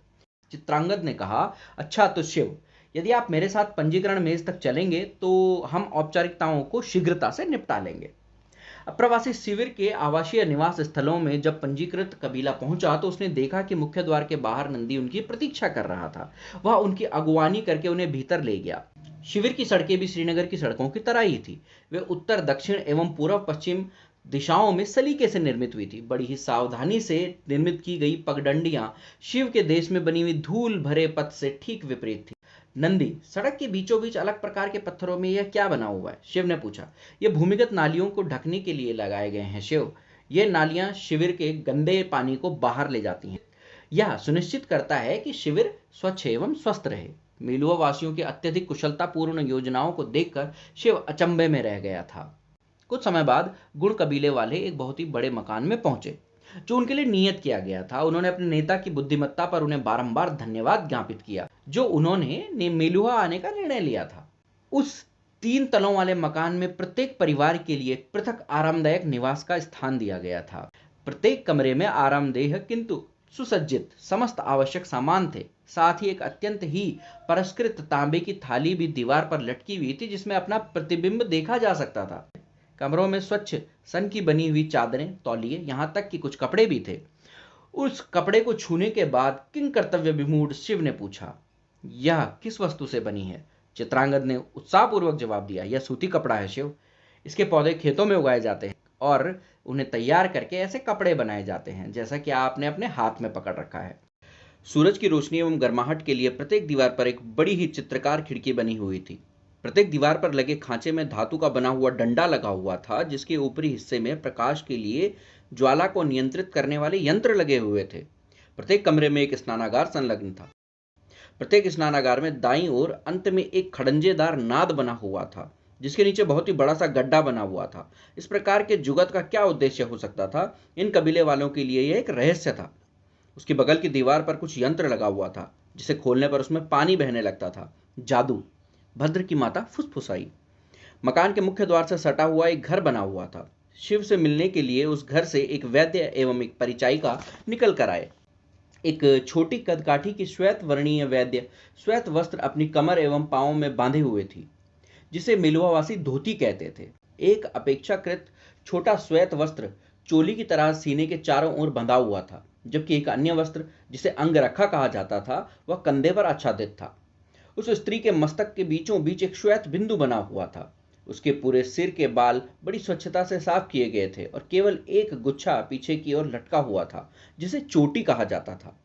चित्रांगद ने कहा, अच्छा तो शिव, यदि आप मेरे साथ पंजीकरण मेज तक चलेंगे तो हम औपचारिकताओं को शीघ्रता से निपटा लेंगे। अप्रवासी शिविर के आवासीय निवास स्थलों में जब पंजीकृत कबीला पहुंचा तो उसने देखा कि मुख्य द्वार के बाहर नंदी उनकी प्रतीक्षा कर रहा था। वह उनकी अगुवानी करके उन्हें भीतर ले गया। शिविर की सड़कें भी श्रीनगर की सड़कों की तरह ही थी। वे उत्तर दक्षिण एवं पूर्व पश्चिम दिशाओं में सलीके से निर्मित हुई थी। बड़ी ही सावधानी से निर्मित की गई पगडंडियां शिव के देश में बनी हुई धूल भरे पथ से ठीक विपरीत थी। नंदी, सड़क के बीचों बीच अलग प्रकार के पत्थरों में यह क्या बना हुआ है? शिव ने पूछा। यह भूमिगत नालियों को ढकने के लिए लगाए गए हैं शिव। ये नालियां शिविर के गंदे पानी को बाहर ले जाती हैं। यह सुनिश्चित करता है कि शिविर स्वच्छ एवं स्वस्थ रहे। मेलुआ वासियों की अत्यधिक कुशलतापूर्ण योजनाओं को देखकर शिव अचंभे में रह गया था। कुछ समय बाद गुण कबीले वाले एक बहुत ही बड़े मकान में पहुंचे जो उनके लिए नियत किया गया था। उन्होंने अपने नेता की बुद्धिमत्ता पर उन्हें बारंबार धन्यवाद ज्ञापित किया जो उन्होंने मेलुआ आने का निर्णय लिया था। उस 3 तलों वाले मकान में प्रत्येक परिवार के लिए एक पृथक आरामदायक निवास का स्थान दिया गया था। प्रत्येक कमरे में आरामदेह किंतु सुसज्जित समस्त आवश्यक सामान थे। साथ ही एक अत्यंत ही परिष्कृत तांबे की थाली भी दीवार पर लटकी हुई थी जिसमें अपना प्रतिबिंब देखा जा सकता था। कमरों में स्वच्छ सन की बनी हुई चादरें, तौलिए, यहाँ तक कि कुछ कपड़े भी थे। उस कपड़े को छूने के बाद किंग कर्तव्य विमूढ़ शिव ने पूछा, यह किस वस्तु से बनी है? चित्रांगद ने उत्साहपूर्वक जवाब दिया, यह सूती कपड़ा है शिव। इसके पौधे खेतों में उगाए जाते हैं और उन्हें तैयार करके ऐसे कपड़े बनाए जाते हैं जैसा कि आपने अपने हाथ में पकड़ रखा है। सूरज की रोशनी एवं गर्माहट के लिए प्रत्येक दीवार पर एक बड़ी ही चित्रकार खिड़की बनी हुई थी। प्रत्येक दीवार पर लगे खांचे में धातु का बना हुआ डंडा लगा हुआ था जिसके ऊपरी हिस्से में प्रकाश के लिए ज्वाला को नियंत्रित करने वाले यंत्र लगे हुए थे। प्रत्येक कमरे में एक स्नानागार संलग्न था। प्रत्येक स्नानागार में दाईं ओर अंत में एक खड़ंजेदार नाद बना हुआ था जिसके नीचे बहुत ही बड़ा सा गड्ढा बना हुआ था। इस प्रकार के जुगत का क्या उद्देश्य हो सकता था, इन कबीले वालों के लिए यह एक रहस्य था। उसके बगल की दीवार पर कुछ यंत्र लगा हुआ था जिसे खोलने पर उसमें पानी बहने लगता था। जादू, भद्र की माता फुसफुसाई। मकान के मुख्य द्वार से सटा हुआ एक घर बना हुआ था। शिव से मिलने के लिए उस घर से एक वैद्य एवं एक परिचायिका निकल कर आए। एक छोटी कदकाठी की श्वेत वर्णीय वैद्य श्वेत वस्त्र अपनी कमर एवं पांवों में बांधे हुए थी जिसे मेलुआवासी धोती कहते थे। एक अपेक्षाकृत छोटा श्वेत वस्त्र चोली की तरह सीने के चारों ओर बंधा हुआ था, जबकि एक अन्य वस्त्र जिसे अंगरखा कहा जाता था वह कंधे पर आच्छादित था। उस स्त्री के मस्तक के बीचों बीच एक श्वेत बिंदु बना हुआ था। उसके पूरे सिर के बाल बड़ी स्वच्छता से साफ किए गए थे और केवल एक गुच्छा पीछे की ओर लटका हुआ था जिसे चोटी कहा जाता था।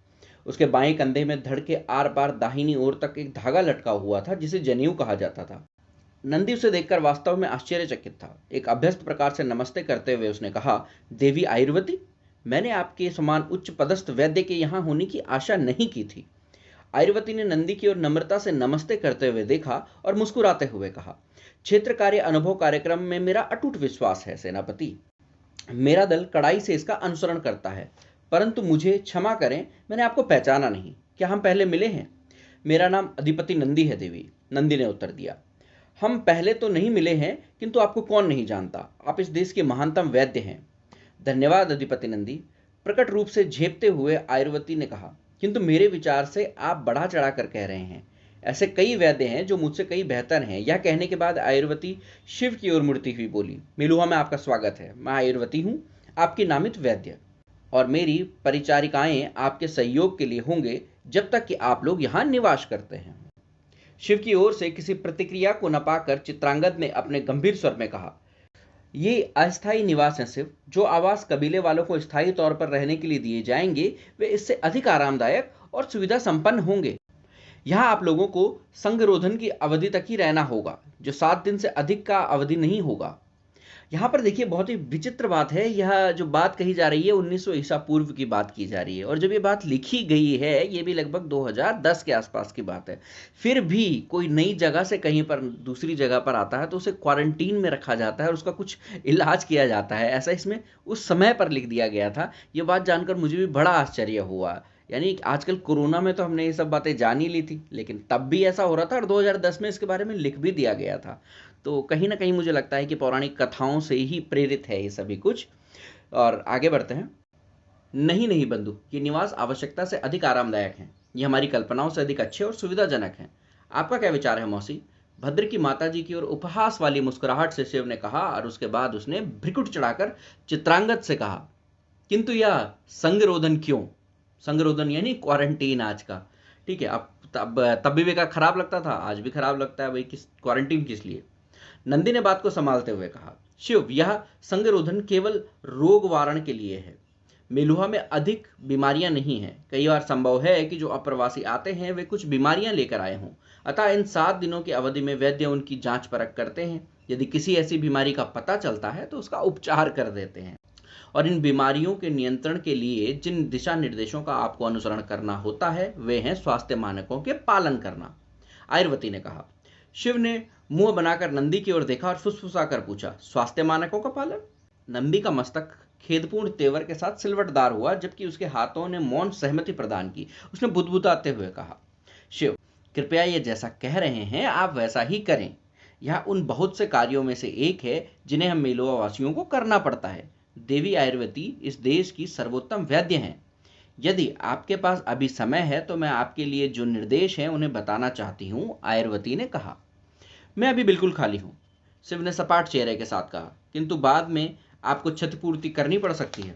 उसके बाएं कंधे में धड़ के आर पार दाहिनी ओर तक एक धागा लटका हुआ था जिसे जनेऊ कहा जाता था। नंदी उसे देखकर वास्तव में आश्चर्यचकित था। एक अभ्यस्त प्रकार से नमस्ते करते हुए उसने कहा, देवी आयुर्वती, मैंने आपके समान उच्च पदस्थ वैद्य के यहाँ होने की आशा नहीं की थी। आयुर्वती ने नंदी की ओर नम्रता से नमस्ते करते हुए देखा और मुस्कुराते हुए कहा, क्षेत्र कार्य अनुभव कार्यक्रम में मेरा अटूट विश्वास है सेनापति। मेरा दल कड़ाई से इसका अनुसरण करता है, परंतु मुझे क्षमा करें, मैंने आपको पहचाना नहीं। क्या हम पहले मिले हैं? मेरा नाम अधिपति नंदी है देवी, नंदी ने उत्तर दिया। हम पहले तो नहीं मिले हैं, किंतु आपको कौन नहीं जानता, आप इस देश के महानतम वैद्य हैं। धन्यवाद अधिपति नंदी, प्रकट रूप से झेपते हुए आयुर्वती ने कहा, किंतु मेरे विचार से आप बढ़ा चढ़ा कर कह रहे हैं। ऐसे कई वैद्य हैं जो मुझसे कई बेहतर हैं। यह कहने के बाद आयुर्वती शिव की ओर मुड़ती हुई बोली, मेलुआ में आपका स्वागत है। मैं आयुर्वती हूँ, आपकी नामित वैद्य, और मेरी परिचारिकाएं आपके सहयोग के लिए होंगे जब तक कि आप लोग यहाँ निवास करते हैं। शिव की ओर से किसी प्रतिक्रिया को न पाकर चित्रांगद ने अपने गंभीर स्वर में कहा, ये अस्थायी निवास हैं शिव। जो आवास कबीले वालों को स्थायी तौर पर रहने के लिए दिए जाएंगे वे इससे अधिक आरामदायक और सुविधा संपन्न होंगे। यहाँ आप लोगों को संगरोधन की अवधि तक ही रहना होगा, जो 7 दिन से अधिक का अवधि नहीं होगा। यहाँ पर देखिए बहुत ही विचित्र बात है। यह जो बात कही जा रही है 1900 ईसा पूर्व की बात की जा रही है, और जब ये बात लिखी गई है ये भी लगभग 2010 के आसपास की बात है। फिर भी कोई नई जगह से कहीं पर दूसरी जगह पर आता है तो उसे क्वारंटीन में रखा जाता है और उसका कुछ इलाज किया जाता है, ऐसा इसमें उस समय पर लिख दिया गया था। ये बात जानकर मुझे भी बड़ा आश्चर्य हुआ। यानी आजकल कोरोना में तो हमने ये सब बातें जान ही ली थी, लेकिन तब भी ऐसा हो रहा था और 2010 में इसके बारे में लिख भी दिया गया था। तो कहीं ना कहीं मुझे लगता है कि पौराणिक कथाओं से ही प्रेरित है ये सभी कुछ। और आगे बढ़ते हैं। नहीं नहीं बंधु, ये निवास आवश्यकता से अधिक आरामदायक हैं। ये हमारी कल्पनाओं से अधिक अच्छे और सुविधाजनक हैं। आपका क्या विचार है मौसी? भद्र की माताजी की ओर उपहास वाली मुस्कुराहट से शिव ने कहा, और उसके बाद उसने भ्रिकुट चढ़ाकर चित्रांगद से कहा, किंतु यह संगरोधन क्यों? संगरोधन यानी क्वारंटीन आज का, ठीक है। आप तब भी बेकार खराब लगता था, आज भी खराब लगता है, भाई किस क्वारंटीन किस लिए। नंदी ने बात को संभालते हुए कहा, शिव, यह संगरोधन केवल रोग वारण के लिए है। मेलुहा में अधिक बीमारियां नहीं हैं। कई बार संभव है कि जो अप्रवासी आते हैं वे कुछ बीमारियां लेकर आए हों, अतः इन 7 दिनों की अवधि में वैद्य उनकी जांच परख करते हैं। यदि किसी ऐसी बीमारी का पता चलता है तो उसका उपचार कर देते हैं। और इन बीमारियों के नियंत्रण के लिए जिन दिशा निर्देशों का आपको अनुसरण करना होता है वे हैं स्वास्थ्य मानकों के पालन करना, आयुर्वती ने कहा। शिव ने मुंह बनाकर नंदी की ओर देखा और फुसफुसाकर पूछा, स्वास्थ्य मानकों का पालन? नंदी का मस्तक खेदपूर्ण तेवर के साथ सिलवटदार हुआ, जबकि उसके हाथों ने मौन सहमति प्रदान की। उसने बुदबुदाते हुए कहा, शिव, कृपया ये जैसा कह रहे हैं आप वैसा ही करें। यह उन बहुत से कार्यों में से एक है जिन्हें हम मेलुहा वासियों को करना पड़ता है। देवी आयुर्वती इस देश की सर्वोत्तम वैद्य हैं। यदि आपके पास अभी समय है तो मैं आपके लिए जो निर्देश हैं उन्हें बताना चाहती हूँ, आयुर्वती ने कहा। मैं अभी बिल्कुल खाली हूँ, शिव ने सपाट चेहरे के साथ कहा, किंतु बाद में आपको क्षतिपूर्ति करनी पड़ सकती है।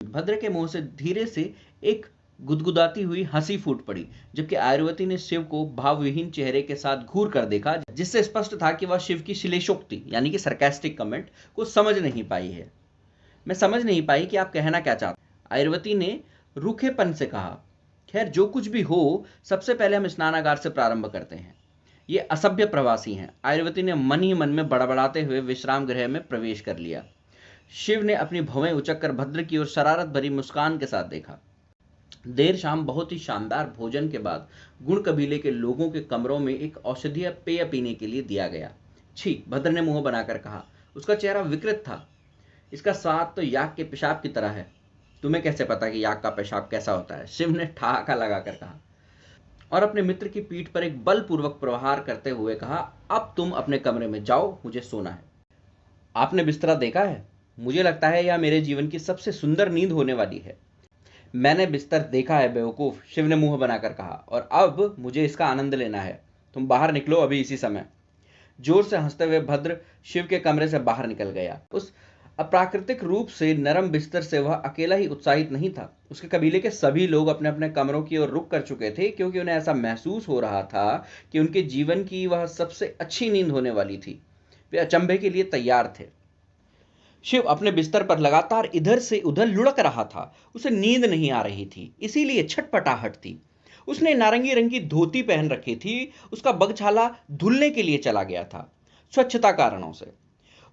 भद्र के मुंह से धीरे से एक गुदगुदाती हुई हंसी फूट पड़ी, जबकि आयुर्वती ने शिव को भावविहीन चेहरे के साथ घूर कर देखा, जिससे स्पष्ट था कि वह शिव की श्लेषोक्ति यानी कि सरकास्टिक कमेंट को समझ नहीं पाई है। मैं समझ नहीं पाई कि आप कहना क्या चाहते हैं, आयुर्वती ने रूखेपन से कहा। खैर, जो कुछ भी हो, सबसे पहले हम स्नानागार से प्रारंभ करते हैं। ये असभ्य प्रवासी हैं। आयुर्वती ने मन ही मन में बड़बड़ाते हुए विश्राम गृह में प्रवेश कर लिया। शिव ने अपनी भवें उचक कर भद्र की ओर शरारत भरी मुस्कान के साथ देखा। देर शाम बहुत ही शानदार भोजन के बाद गुण कबीले के लोगों के कमरों में एक औषधीय पेय पीने के लिए दिया गया। छी, भद्र ने मुंह बनाकर कहा। उसका चेहरा विकृत था। इसका स्वाद तो याक के पेशाब की तरह है। तुम्हें कैसे पता कि याक का पेशाब कैसा होता है? शिव ने ठहाका लगाकर कहा और अपने मित्र की पीठ पर एक बलपूर्वक प्रहार करते हुए कहा, अब तुम अपने कमरे में जाओ, मुझे सोना है। आपने बिस्तरा देखा है? मुझे लगता है यह मेरे जीवन की सबसे सुंदर नींद होने वाली है। मैंने बिस्तर देखा है बेवकूफ, शिव ने मुंह बनाकर कहा, और अब मुझे इसका आनंद लेना है। तुम बाहर निकलो अभी इसी समय। जोर से हंसते हुए भद्र शिव के कमरे से बाहर निकल गया। उस अप्राकृतिक रूप से नरम बिस्तर से वह अकेला ही उत्साहित नहीं था। उसके कबीले के सभी लोग अपने अपने कमरों की ओर रुख कर चुके थे, क्योंकि उन्हें ऐसा महसूस हो रहा था कि उनके जीवन की वह सबसे अच्छी नींद होने वाली थी। वे अचंभे के लिए तैयार थे। शिव अपने बिस्तर पर लगातार इधर से उधर लुढ़क रहा था। उसे नींद नहीं आ रही थी, इसीलिए छटपटाहट थी। उसने नारंगी रंग की धोती पहन रखी थी। उसका बगछाला धुलने के लिए चला गया था, स्वच्छता कारणों से।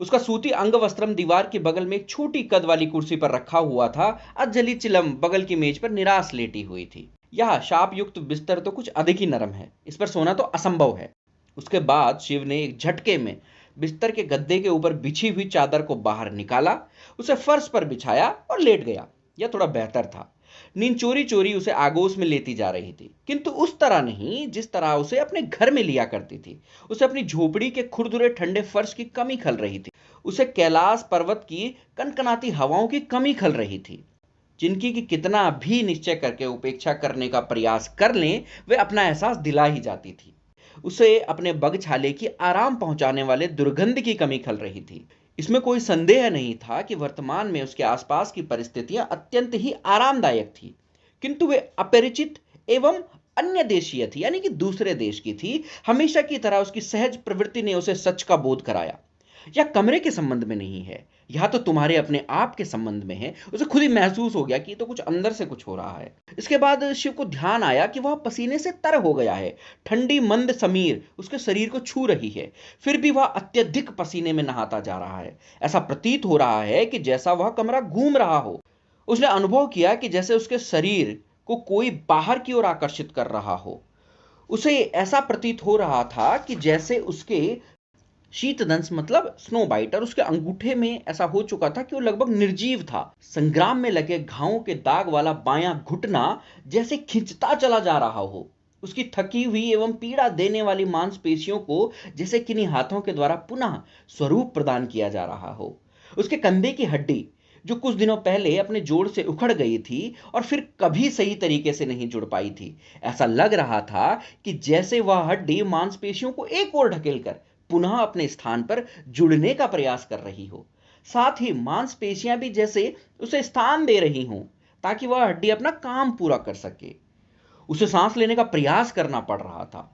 उसका सूती अंग वस्त्रम दीवार के बगल में एक छोटी कद वाली कुर्सी पर रखा हुआ था। अजली चिलम बगल की मेज पर निराश लेटी हुई थी। यह शाप युक्त बिस्तर तो कुछ अधिक ही नरम है, इस पर सोना तो असंभव है। उसके बाद शिव ने एक झटके में बिस्तर के गद्दे के ऊपर बिछी हुई चादर को बाहर निकाला, उसे फर्श पर बिछाया और लेट गया। यह थोड़ा बेहतर था। नींद चोरी चोरी उसे आगोश में लेती जा रही थी, किंतु उस तरह नहीं जिस तरह उसे अपने घर में लिया करती थी। उसे अपनी झोपड़ी के खुरदुरे ठंडे फर्श की कमी खल रही थी। उसे कैलाश पर्वत की कनकनाती हवाओं की कमी खल रही थी, जिनकी कि कितना भी निश्चय करके उपेक्षा करने का प्रयास कर लें, वे अपना एहसास दिला ही जाती थी। उसे अपने बगछाले की आराम पहुंचाने वाले दुर्गंध की कमी खल रही थी। इसमें कोई संदेह नहीं था कि वर्तमान में उसके आसपास की परिस्थितियां अत्यंत ही आरामदायक थी, किंतु वे अपरिचित एवं अन्य देशीय थी, यानी कि दूसरे देश की थी। हमेशा की तरह उसकी सहज प्रवृत्ति ने उसे सच का बोध कराया। यह कमरे के संबंध में नहीं है, यह तो तुम्हारे अपने आप के संबंध में है। उसे खुद ही महसूस हो गया कि तो कुछ अंदर से कुछ हो रहा है। इसके बाद शिव को ध्यान आया कि वह पसीने से तर हो गया है। ठंडी मंद समीर उसके शरीर को छू रही है, फिर भी वह अत्यधिक पसीने में नहाता जा रहा है। ऐसा प्रतीत हो रहा है कि जैसा वह कमरा घूम रहा हो। उसने अनुभव किया कि जैसे उसके शरीर को कोई बाहर की ओर आकर्षित कर रहा हो। उसे ऐसा प्रतीत हो रहा था कि जैसे उसके शीतदंश मतलब स्नो बाइट और उसके अंगूठे में ऐसा हो चुका था कि वो लगभग निर्जीव था। संग्राम में लगे घावों के दाग वाला बायां घुटना जैसे खिंचता चला जा रहा हो। उसकी थकी हुई एवं पीड़ा देने वाली मांसपेशियों को जैसे किन्हीं हाथों के द्वारा पुनः स्वरूप प्रदान किया जा रहा हो। उसके कंधे की हड्डी, जो कुछ दिनों पहले अपने जोड़ से उखड़ गई थी और फिर कभी सही तरीके से नहीं जुड़ पाई थी, ऐसा लग रहा था कि जैसे वह हड्डी मांसपेशियों को एक ओर ढकेलकर पुनः अपने स्थान पर जुड़ने का प्रयास कर रही हो। साथ ही मांसपेशियां भी जैसे उसे स्थान दे रही हों, ताकि वह हड्डी अपना काम पूरा कर सके। उसे सांस लेने का प्रयास करना पड़ रहा था।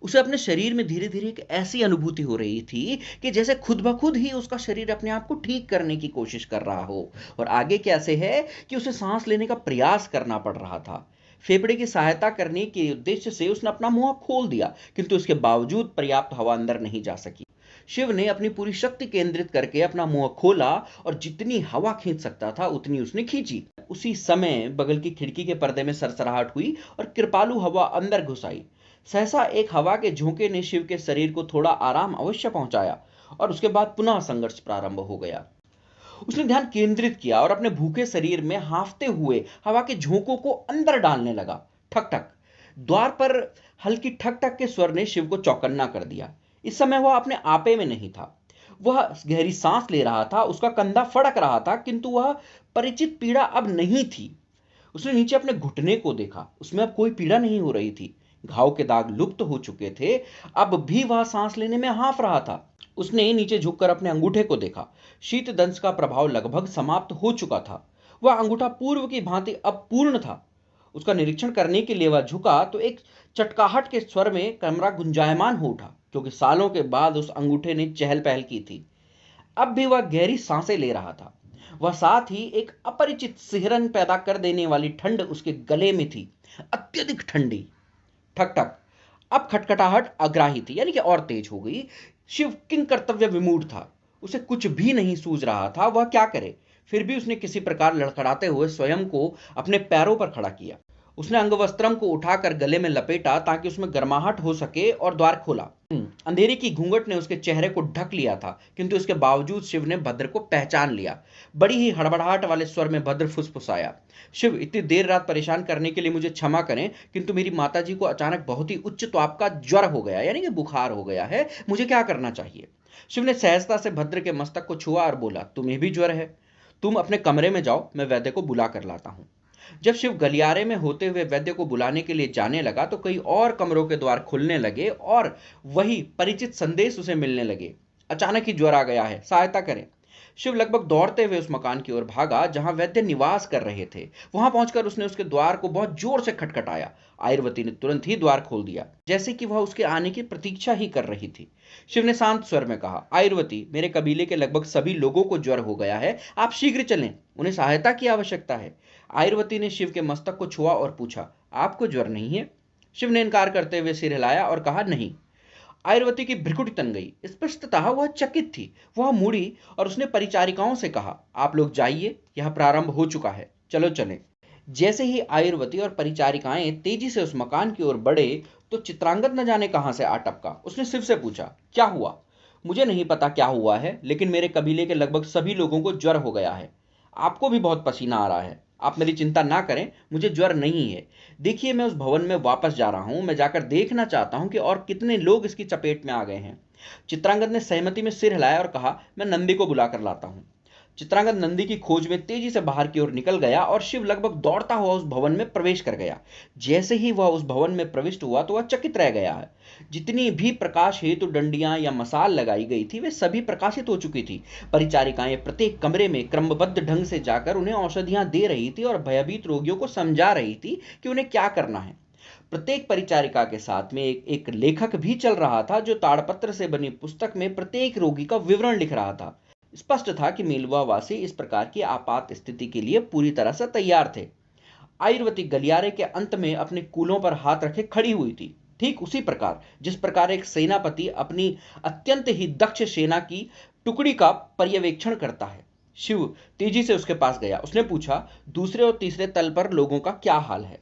उसे अपने शरीर में धीरे धीरे एक ऐसी अनुभूति हो रही थी कि जैसे खुद ब खुद ही उसका शरीर अपने आप को ठीक करने की कोशिश कर रहा हो। और आगे कैसे है कि उसे सांस लेने का प्रयास करना पड़ रहा था। फेफड़े की सहायता करने के उद्देश्य से उसने अपना मुंह खोल दिया, किंतु इसके बावजूद पर्याप्त हवा अंदर नहीं जा सकी। शिव ने अपनी पूरी शक्ति केंद्रित करके अपना मुंह खोला और जितनी हवा खींच सकता था उतनी उसने खींची। उसी समय बगल की खिड़की के पर्दे में सरसराहट हुई और कृपालु हवा अंदर घुस आई। सहसा एक हवा के झोंके ने शिव के शरीर को थोड़ा आराम अवश्य पहुंचाया और उसके बाद पुनः संघर्ष प्रारंभ हो गया। उसने ध्यान केंद्रित किया और अपने भूखे शरीर में हांफते हुए हवा के झोंकों को अंदर डालने लगा। ठक ठक। द्वार पर हल्की ठक ठक के स्वर ने शिव को चौकन्ना कर दिया। इस समय वह अपने आपे में नहीं था। वह गहरी सांस ले रहा था, उसका कंधा फड़क रहा था, किंतु वह परिचित पीड़ा अब नहीं थी। उसने नीचे अपने घुटने को देखा, उसमें अब कोई पीड़ा नहीं हो रही थी। घाव के दाग लुप्त हो चुके थे। अब भी वह सांस लेने में हांफ रहा था। उसने नीचे झुककर अपने अंगूठे को देखा। शीत दंश का प्रभाव लगभग समाप्त हो चुका था। वह अंगूठा पूर्व की भांति अब पूर्ण था। उसका निरीक्षण करने के लिए वह झुका तो एक चटकाहट के स्वर में कमरा गुंजायमान हो उठा, क्योंकि सालों के बाद उस अंगूठे ने चहल पहल की थी। अब भी वह गहरी सांसें ले रहा था। वह साथ ही एक अपरिचित सिहरन पैदा कर देने वाली ठंड उसके गले में थी, अत्यधिक ठंडी। ठक ठक। अब खटखटाहट अग्राही थी, यानी कि और तेज हो गई। शिव किंग कर्तव्य विमूढ़ था। उसे कुछ भी नहीं सूझ रहा था, वह क्या करे। फिर भी उसने किसी प्रकार लड़खड़ाते हुए स्वयं को अपने पैरों पर खड़ा किया। उसने अंगवस्त्रम को उठाकर गले में लपेटा ताकि उसमें गर्माहट हो सके और द्वार खोला। अंधेरे की घूंघट ने उसके चेहरे को ढक लिया था, किंतु इसके बावजूद शिव ने भद्र को पहचान लिया। बड़ी ही हड़बड़ाहट वाले स्वर में भद्र फुसफुसाया, शिव, इतनी देर रात परेशान करने के लिए मुझे क्षमा करें, किंतु मेरी माताजी को अचानक बहुत ही उच्च त्वाप का ज्वर हो गया, यानी कि बुखार हो गया है। मुझे क्या करना चाहिए। शिव ने सहजता से भद्र के मस्तक को छुआ और बोला, तुम्हें भी ज्वर है। तुम अपने कमरे में जाओ, मैं वैद्य को बुला कर लाता हूं। जब शिव गलियारे में होते हुए वैद्य को बुलाने के लिए जाने लगा तो कई और कमरों के द्वार खुलने लगे और वही परिचित संदेश उसे मिलने लगे। अचानक ही ज्वर आ गया है, सहायता करें। शिव लगभग दौड़ते हुए उस मकान की ओर भागा जहां वैद्य निवास कर रहे थे। वहां पहुंचकर उसने उसके द्वार को बहुत जोर से खटखटाया। आयुर्वती ने तुरंत ही द्वार खोल दिया, जैसे कि वह उसके आने की प्रतीक्षा ही कर रही थी। शिव ने शांत स्वर में कहा, आयुर्वती, मेरे कबीले के लगभग सभी लोगों को ज्वर हो गया है, आप शीघ्र चलें, उन्हें सहायता की आवश्यकता है। आयुर्वती ने शिव के मस्तक को छुआ और पूछा, आपको ज्वर नहीं है। शिव ने इनकार करते हुए सिर हिलाया और कहा, नहीं। आयुर्वती की भ्रिकुटी तन गई। स्पष्टतः वह चकित थी। वह मुड़ी और उसने परिचारिकाओं से कहा, आप लोग जाइए, यह प्रारंभ हो चुका है, चलो चलें। जैसे ही आयुर्वती और परिचारिकाएं तेजी से उस मकान की ओर बढ़े तो चित्रांगद न जाने कहां से आ टपका। उसने शिव से पूछा, क्या हुआ। मुझे नहीं पता क्या हुआ है, लेकिन मेरे कबीले के लगभग सभी लोगों को ज्वर हो गया है। आपको भी बहुत पसीना आ रहा है। आप मेरी चिंता ना करें, मुझे ज्वर नहीं है। देखिए, मैं उस भवन में वापस जा रहा हूं। मैं जाकर देखना चाहता हूं कि और कितने लोग इसकी चपेट में आ गए हैं। चित्रांगद ने सहमति में सिर हिलाया और कहा, मैं नंदी को बुलाकर लाता हूं। चित्रांगद नंदी की खोज में तेजी से बाहर की ओर निकल गया और शिव लगभग दौड़ता हुआ उस भवन में प्रवेश कर गया। जैसे ही वह उस भवन में प्रविष्ट हुआ तो वह चकित रह गया है। जितनी भी प्रकाश हेतु डंडियां या मसाल लगाई गई थी वे सभी प्रकाशित हो चुकी थी। परिचारिकाएं प्रत्येक कमरे में क्रमबद्ध ढंग से जाकर उन्हें औषधियां दे रही थी और भयभीत रोगियों को समझा रही थी कि उन्हें क्या करना है। प्रत्येक परिचारिका के साथ में एक लेखक भी चल रहा था जो ताड़पत्र से बनी पुस्तक में प्रत्येक रोगी का विवरण लिख रहा था। स्पष्ट था कि मेलवा वासी इस प्रकार की आपात स्थिति के लिए पूरी तरह से तैयार थे। आयुर्वती गलियारे के अंत में अपने कूलों पर हाथ रखे खड़ी हुई थी, ठीक उसी प्रकार जिस प्रकार एक सेनापति अपनी अत्यंत ही दक्ष सेना की टुकड़ी का पर्यवेक्षण करता है। शिव तेजी से उसके पास गया। उसने पूछा, दूसरे और तीसरे तल पर लोगों का क्या हाल है।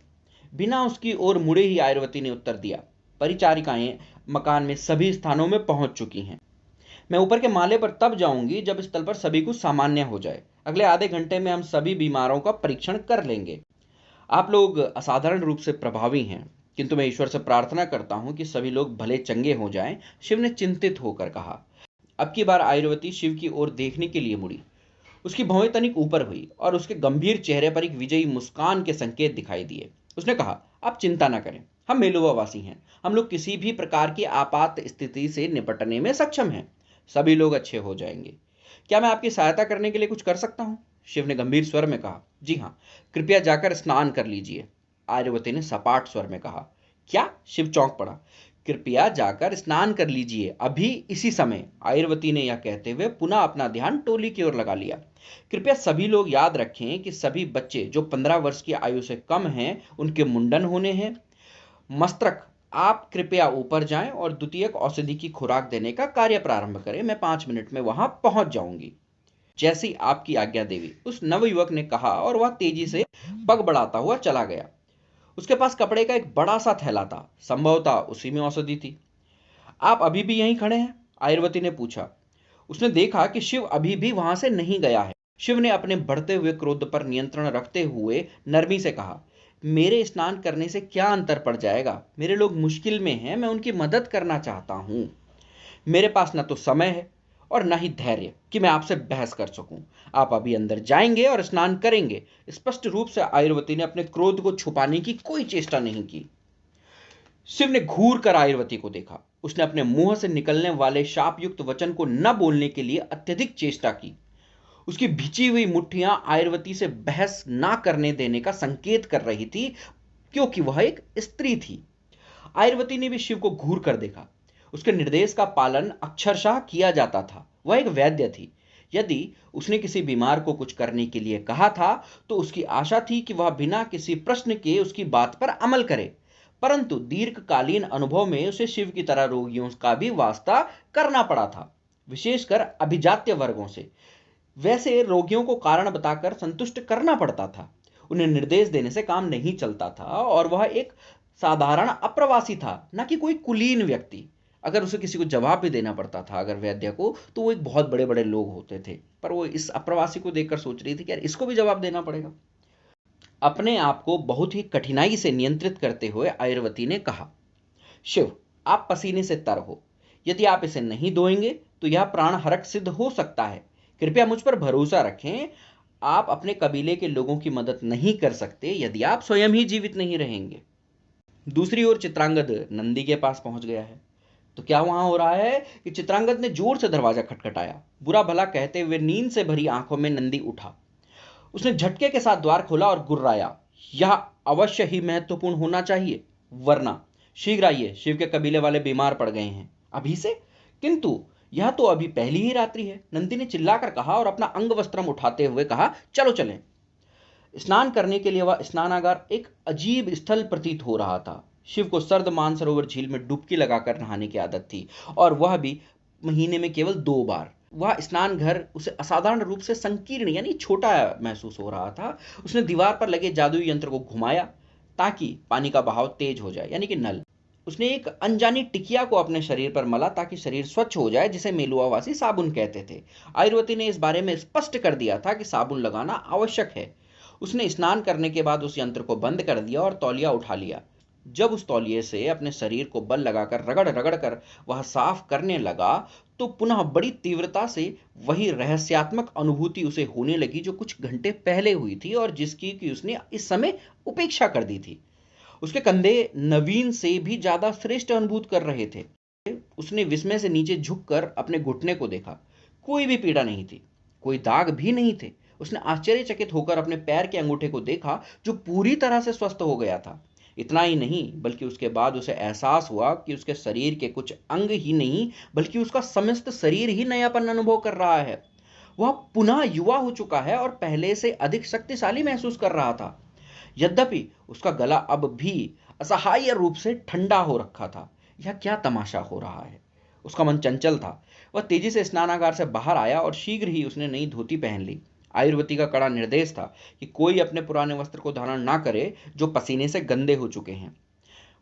बिना उसकी ओर मुड़े ही आयुर्वती ने उत्तर दिया, परिचारिकाएं मकान में सभी स्थानों में पहुंच चुकी हैं। मैं ऊपर के माले पर तब जाऊंगी जब इस तल पर सभी कुछ सामान्य हो जाए। अगले आधे घंटे में हम सभी बीमारों का परीक्षण कर लेंगे। आप लोग असाधारण रूप से प्रभावी हैं, किंतु मैं ईश्वर से प्रार्थना करता हूं कि सभी लोग भले चंगे हो जाएं। शिव ने चिंतित होकर कहा। अब की बार आयुर्वती शिव की ओर देखने के लिए मुड़ी। उसकी भौहें तनिक ऊपर हुई और उसके गंभीर चेहरे पर एक विजयी मुस्कान के संकेत दिखाई दिए। उसने कहा, आप चिंता न करें, हम मेलुआ वासी हैं। हम लोग किसी भी प्रकार की आपात स्थिति से निपटने में सक्षम हैं। सभी लोग अच्छे हो जाएंगे। क्या मैं आपकी सहायता करने के लिए कुछ कर सकता हूं। शिव ने गंभीर स्वर में कहा, जी हां, कृपया जाकर स्नान कर लीजिए। आर्यवती ने सपाट स्वर में कहा। क्या? शिव चौंक पड़ा। कृपया जाकर स्नान कर लीजिए, अभी इसी समय, आयुर्वती ने यह कहते हुए पुनः अपना ध्यान टोली की ओर लगा लिया। कृपया सभी लोग याद रखें कि सभी बच्चे जो 15 वर्ष की आयु से कम हैं उनके मुंडन होने हैं। मस्तक, आप कृपया ऊपर जाएं और द्वितीयक औषधि की खुराक देने का कार्य प्रारंभ करें। मैं 5 मिनट में वहां पहुंच जाऊंगी। जैसी आपकी आज्ञा देवी, उस नवयुवक ने कहा और वह तेजी से पग बढ़ाता हुआ चला गया। उसके पास कपड़े का एक बड़ा सा थैला था, संभवतः उसी में औषधि थी। आप अभी भी यहीं खड़े हैं? आयुर्वती ने पूछा। उसने देखा कि शिव अभी भी वहां से नहीं गया है। शिव ने अपने बढ़ते हुए क्रोध पर नियंत्रण रखते हुए नरमी से कहा, मेरे स्नान करने से क्या अंतर पड़ जाएगा? मेरे लोग मुश्किल में हैं, मैं उनकी मदद करना चाहता हूं। मेरे पास न तो समय है और न ही धैर्य कि मैं आपसे बहस कर सकूं। आप अभी अंदर जाएंगे और स्नान करेंगे। स्पष्ट रूप से आयुर्वती ने अपने क्रोध को छुपाने की कोई चेष्टा नहीं की। शिव ने घूर कर आयुर्वती को देखा। उसने अपने मुंह से निकलने वाले शापयुक्त वचन को न बोलने के लिए अत्यधिक चेष्टा की। उसकी भिची हुई मुट्ठियां आयुर्वती से बहस ना करने देने का संकेत कर रही थी, क्योंकि वह एक स्त्री थी। आयुर्वती ने भी शिव को घूर कर देखा। उसके निर्देश का पालन अक्षरशः किया जाता था। वह एक वैद्य थी। यदि उसने किसी बीमार को कुछ करने के लिए कहा था तो उसकी आशा थी कि वह बिना किसी प्रश्न के उसकी बात पर अमल करे। परंतु दीर्घकालीन अनुभव में उसे शिव की तरह रोगियों का भी वास्ता करना पड़ा था, विशेषकर अभिजात्य वर्गों से। वैसे रोगियों को कारण बताकर संतुष्ट करना पड़ता था। उन्हें निर्देश देने से काम नहीं चलता था और वह एक साधारण अप्रवासी था, न कि कोई कुलीन व्यक्ति। अगर उसे किसी को जवाब भी देना पड़ता था अगर वैद्य को, तो वो एक बहुत बड़े बड़े लोग होते थे। पर वो इस अप्रवासी को देखकर सोच रही थी कि यार इसको भी जवाब देना पड़ेगा। अपने आप को बहुत ही कठिनाई से नियंत्रित करते हुए आयुर्वती ने कहा, शिव, आप पसीने से तर हो। यदि आप इसे नहीं धोएंगे तो यह प्राण हरक सिद्ध हो सकता है। कृपया मुझ पर भरोसा रखें। आप अपने कबीले के लोगों की मदद नहीं कर सकते यदि आप स्वयं ही जीवित नहीं रहेंगे। दूसरी ओर चित्रांगद नंदी के पास पहुंच गया है। तो क्या वहां हो रहा है कि चित्रांगद ने जोर से दरवाजा खटखटाया। बुरा भला कहते हुए नींद से भरी आंखों में नंदी उठा। उसने झटके के साथ द्वार खोला और गुर्राया, यह अवश्य ही महत्वपूर्ण होना चाहिए, वरना शीघ्र आइए, शिव के कबीले वाले बीमार पड़ गए हैं। अभी से? किंतु यह तो अभी पहली ही रात्रि है, नंदी ने चिल्लाकर कहा और अपना अंग वस्त्रम उठाते हुए कहा, चलो चलें। स्नान करने के लिए वह स्नानागार एक अजीब स्थल प्रतीत हो रहा था। शिव को सर्द मानसरोवर झील में डुबकी लगाकर नहाने की आदत थी, और वह भी महीने में केवल 2 बार। वह स्नान घर उसे असाधारण रूप से संकीर्ण यानी छोटा महसूस हो रहा था। उसने दीवार पर लगे जादुई यंत्र को घुमाया ताकि पानी का बहाव तेज हो जाए, यानी कि नल। उसने एक अनजानी टिकिया को अपने शरीर पर मला ताकि शरीर स्वच्छ हो जाए, जिसे मेलुआवासी साबुन कहते थे। आयुर्वती ने इस बारे में स्पष्ट कर दिया था कि साबुन लगाना आवश्यक है। उसने स्नान करने के बाद उस यंत्र को बंद कर दिया और तौलिया उठा लिया। जब उस तौलिए से अपने शरीर को बल लगाकर रगड़ रगड़ कर वह साफ करने लगा तो पुनः बड़ी तीव्रता से वही रहस्यात्मक अनुभूति उसे होने लगी जो कुछ घंटे पहले हुई थी और जिसकी कि उसने इस समय उपेक्षा कर दी थी। उसके कंधे नवीन से भी ज्यादा श्रेष्ठ अनुभूत कर रहे थे। उसने विस्मय से नीचे झुककर अपने घुटने को देखा। कोई भी पीड़ा नहीं थी, कोई दाग भी नहीं थे। उसने आश्चर्यचकित होकर अपने पैर के अंगूठे को देखा जो पूरी तरह से स्वस्थ हो गया था। इतना ही नहीं, बल्कि उसके बाद उसे एहसास हुआ कि उसके शरीर के कुछ अंग ही नहीं बल्कि उसका समस्त शरीर ही नयापन अनुभव कर रहा है। वह पुनः युवा हो चुका है और पहले से अधिक शक्तिशाली महसूस कर रहा था। यद्यपि उसका गला अब भी असहाय रूप से ठंडा हो रखा था। यह क्या तमाशा हो रहा है? उसका मन चंचल था। वह तेजी से स्नानागार से बाहर आया और शीघ्र ही उसने नई धोती पहन ली। आयुर्वती का कड़ा निर्देश था कि कोई अपने पुराने वस्त्र को धारण ना करे जो पसीने से गंदे हो चुके हैं।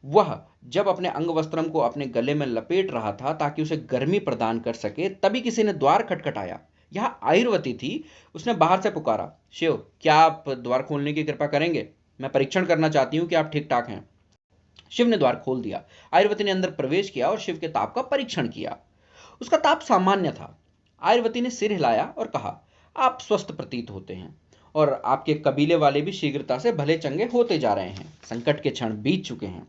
वह जब अपने अंग वस्त्रम को अपने गले में लपेट रहा था ताकि उसे गर्मी प्रदान कर सके, तभी किसी ने द्वार खटखटाया। यह आयुर्वती थी। उसने बाहर से पुकारा, शिव, क्या आप द्वार खोलने की कृपा करेंगे? मैं परीक्षण करना चाहती हूँ कि आप ठीक ठाक हैं। शिव ने द्वार खोल दिया। आयुर्वती ने अंदर प्रवेश किया और शिव के ताप का परीक्षण किया। उसका ताप सामान्य था। आयुर्वती ने सिर हिलाया और कहा, आप स्वस्थ प्रतीत होते हैं और आपके कबीले वाले भी शीघ्रता से भले चंगे होते जा रहे हैं। संकट के क्षण बीत चुके हैं।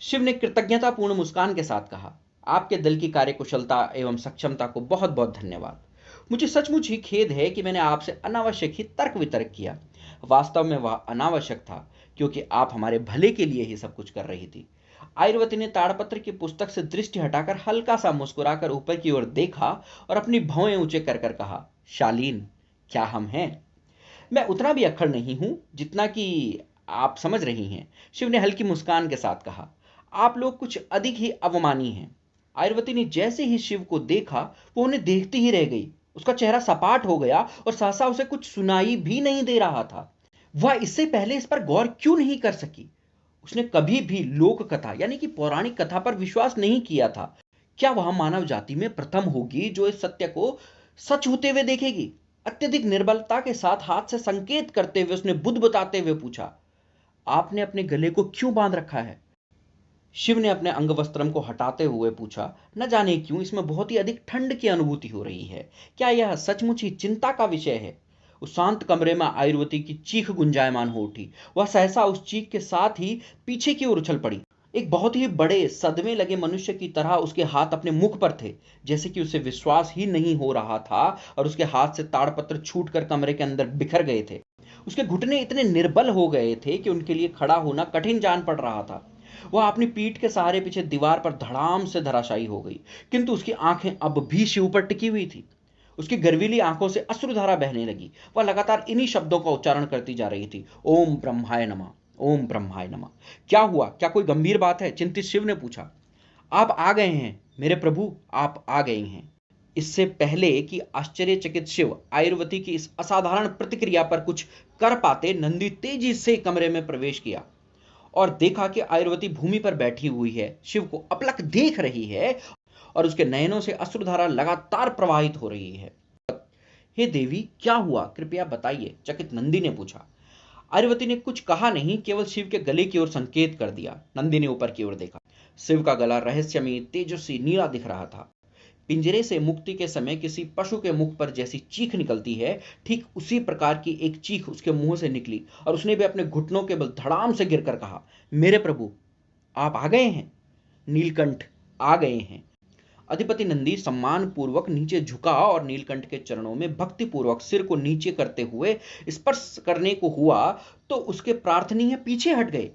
शिव ने कृतज्ञतापूर्ण मुस्कान के साथ कहा, आपके दल की कार्यकुशलता एवं सक्षमता को बहुत बहुत धन्यवाद। मुझे सचमुच ही खेद है कि मैंने आपसे अनावश्यक ही तर्क वितर्क किया। वास्तव में वह अनावश्यक था, क्योंकि आप हमारे भले के लिए ही सब कुछ कर रही थी। आयुर्वती ने ताड़पत्र की पुस्तक से दृष्टि हटाकर हल्का सा मुस्कुराकर ऊपर की ओर देखा और अपनी भौएं ऊंचे कर कर कहा, शालीन, क्या हम हैं? मैं उतना भी अक्खड़ नहीं हूं जितना कि आप समझ रही हैं, शिव ने हल्की मुस्कान के साथ कहा। आप लोग कुछ अधिक ही अवमानी हैं। आयुर्वती ने जैसे ही शिव को देखा, वो उन्हें देखती ही रह गई। उसका चेहरा सपाट हो गया और सहसा उसे कुछ सुनाई भी नहीं दे रहा था। वह इससे पहले इस पर गौर क्यों नहीं कर सकी? उसने कभी भी लोक कथा यानी कि पौराणिक कथा पर विश्वास नहीं किया था। क्या वह मानव जाति में प्रथम होगी जो इस सत्य को सच होते हुए देखेगी? अत्यधिक निर्बलता के साथ हाथ से संकेत करते हुए उसने बुद्ध बताते हुए पूछा, आपने अपने गले को क्यों बांध रखा है? शिव ने अपने अंगवस्त्रम को हटाते हुए पूछा, न जाने क्यों इसमें बहुत ही अधिक ठंड की अनुभूति हो रही है। क्या यह सचमुच ही चिंता का विषय है? उस शांत कमरे में आयुर्वती की चीख गुंजायमान हो उठी। वह सहसा उस चीख के साथ ही पीछे की ओर उछल पड़ी। एक बहुत ही बड़े सदमे लगे मनुष्य की तरह उसके हाथ अपने मुख पर थे, जैसे कि उसे विश्वास ही नहीं हो रहा था, और उसके हाथ से ताड़पत्र छूटकर कमरे के अंदर बिखर गए थे। उसके घुटने इतने निर्बल हो गए थे कि उनके लिए खड़ा होना कठिन जान पड़ रहा था। वह अपनी पीठ के सहारे पीछे दीवार पर धड़ाम से धराशायी हो गई, किंतु उसकी आंखें अब भी शिव पर टिकी हुई थी। उसकी गर्वीली आंखों से अश्रुधारा बहने लगी। वह लगातार इन्हीं शब्दों का उच्चारण करती जा रही थी, ओम ब्रह्माय नमः, ओम ब्रह्माय नमः। क्या हुआ? क्या कोई गंभीर बात है? चिंतित शिव ने पूछा। आप आ गए हैं मेरे प्रभु, आप आ गए हैं। इससे पहले कि आश्चर्यचकित शिव आयुर्वती की इस असाधारण प्रतिक्रिया पर कुछ कर पाते, नंदी तेजी से कमरे में प्रवेश किया और देखा कि आयुर्वती भूमि पर बैठी हुई है, शिव को अपलक देख रही है और उसके नयनों से अश्रुधारा लगातार प्रवाहित हो रही है। हे देवी, क्या हुआ? कृपया बताइए, चकित नंदी ने पूछा। आयुर्वती ने कुछ कहा नहीं, केवल शिव के गले की ओर संकेत कर दिया। नंदी ने ऊपर की ओर देखा। शिव का गला रहस्यमयी तेजस्वी नीला दिख रहा था। पिंजरे से मुक्ति के समय किसी पशु के मुख पर जैसी चीख निकलती है, ठीक उसी प्रकार की एक चीख उसके मुंह से निकली और उसने भी अपने घुटनों के बल धड़ाम से गिरकर कहा, मेरे प्रभु, आप आ गए हैं। नीलकंठ आ गए हैं। अधिपति नंदी सम्मान पूर्वक नीचे झुका और नीलकंठ के चरणों में भक्ति पूर्वक सिर को नीचे करते हुए स्पर्श करने को हुआ तो उसके प्रार्थनीय पीछे हट गए।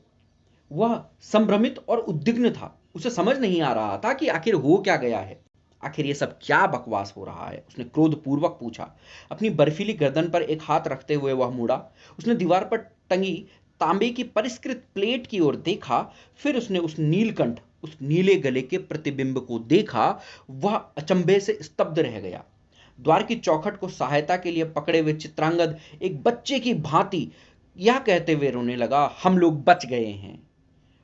वह संभ्रमित और उद्विग्न था। उसे समझ नहीं आ रहा था कि आखिर हो क्या गया है। आखिर ये सब क्या बकवास हो रहा है? उसने क्रोधपूर्वक पूछा। अपनी बर्फीली गर्दन पर एक हाथ रखते हुए वह मुड़ा। उसने दीवार पर टंगी तांबे की परिष्कृत प्लेट की ओर देखा। फिर उसने उस नीलकंठ, उस नीले गले के प्रतिबिंब को देखा। वह अचंभे से स्तब्ध रह गया। द्वार की चौखट को सहायता के लिए पकड़े हुए चित्रांगद एक बच्चे की भांति यह कहते हुए रोने लगा, हम लोग बच गए हैं,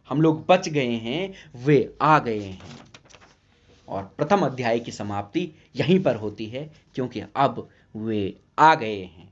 हम लोग बच गए हैं, वे आ गए हैं। और प्रथम अध्याय की समाप्ति यहीं पर होती है, क्योंकि अब वे आ गए हैं।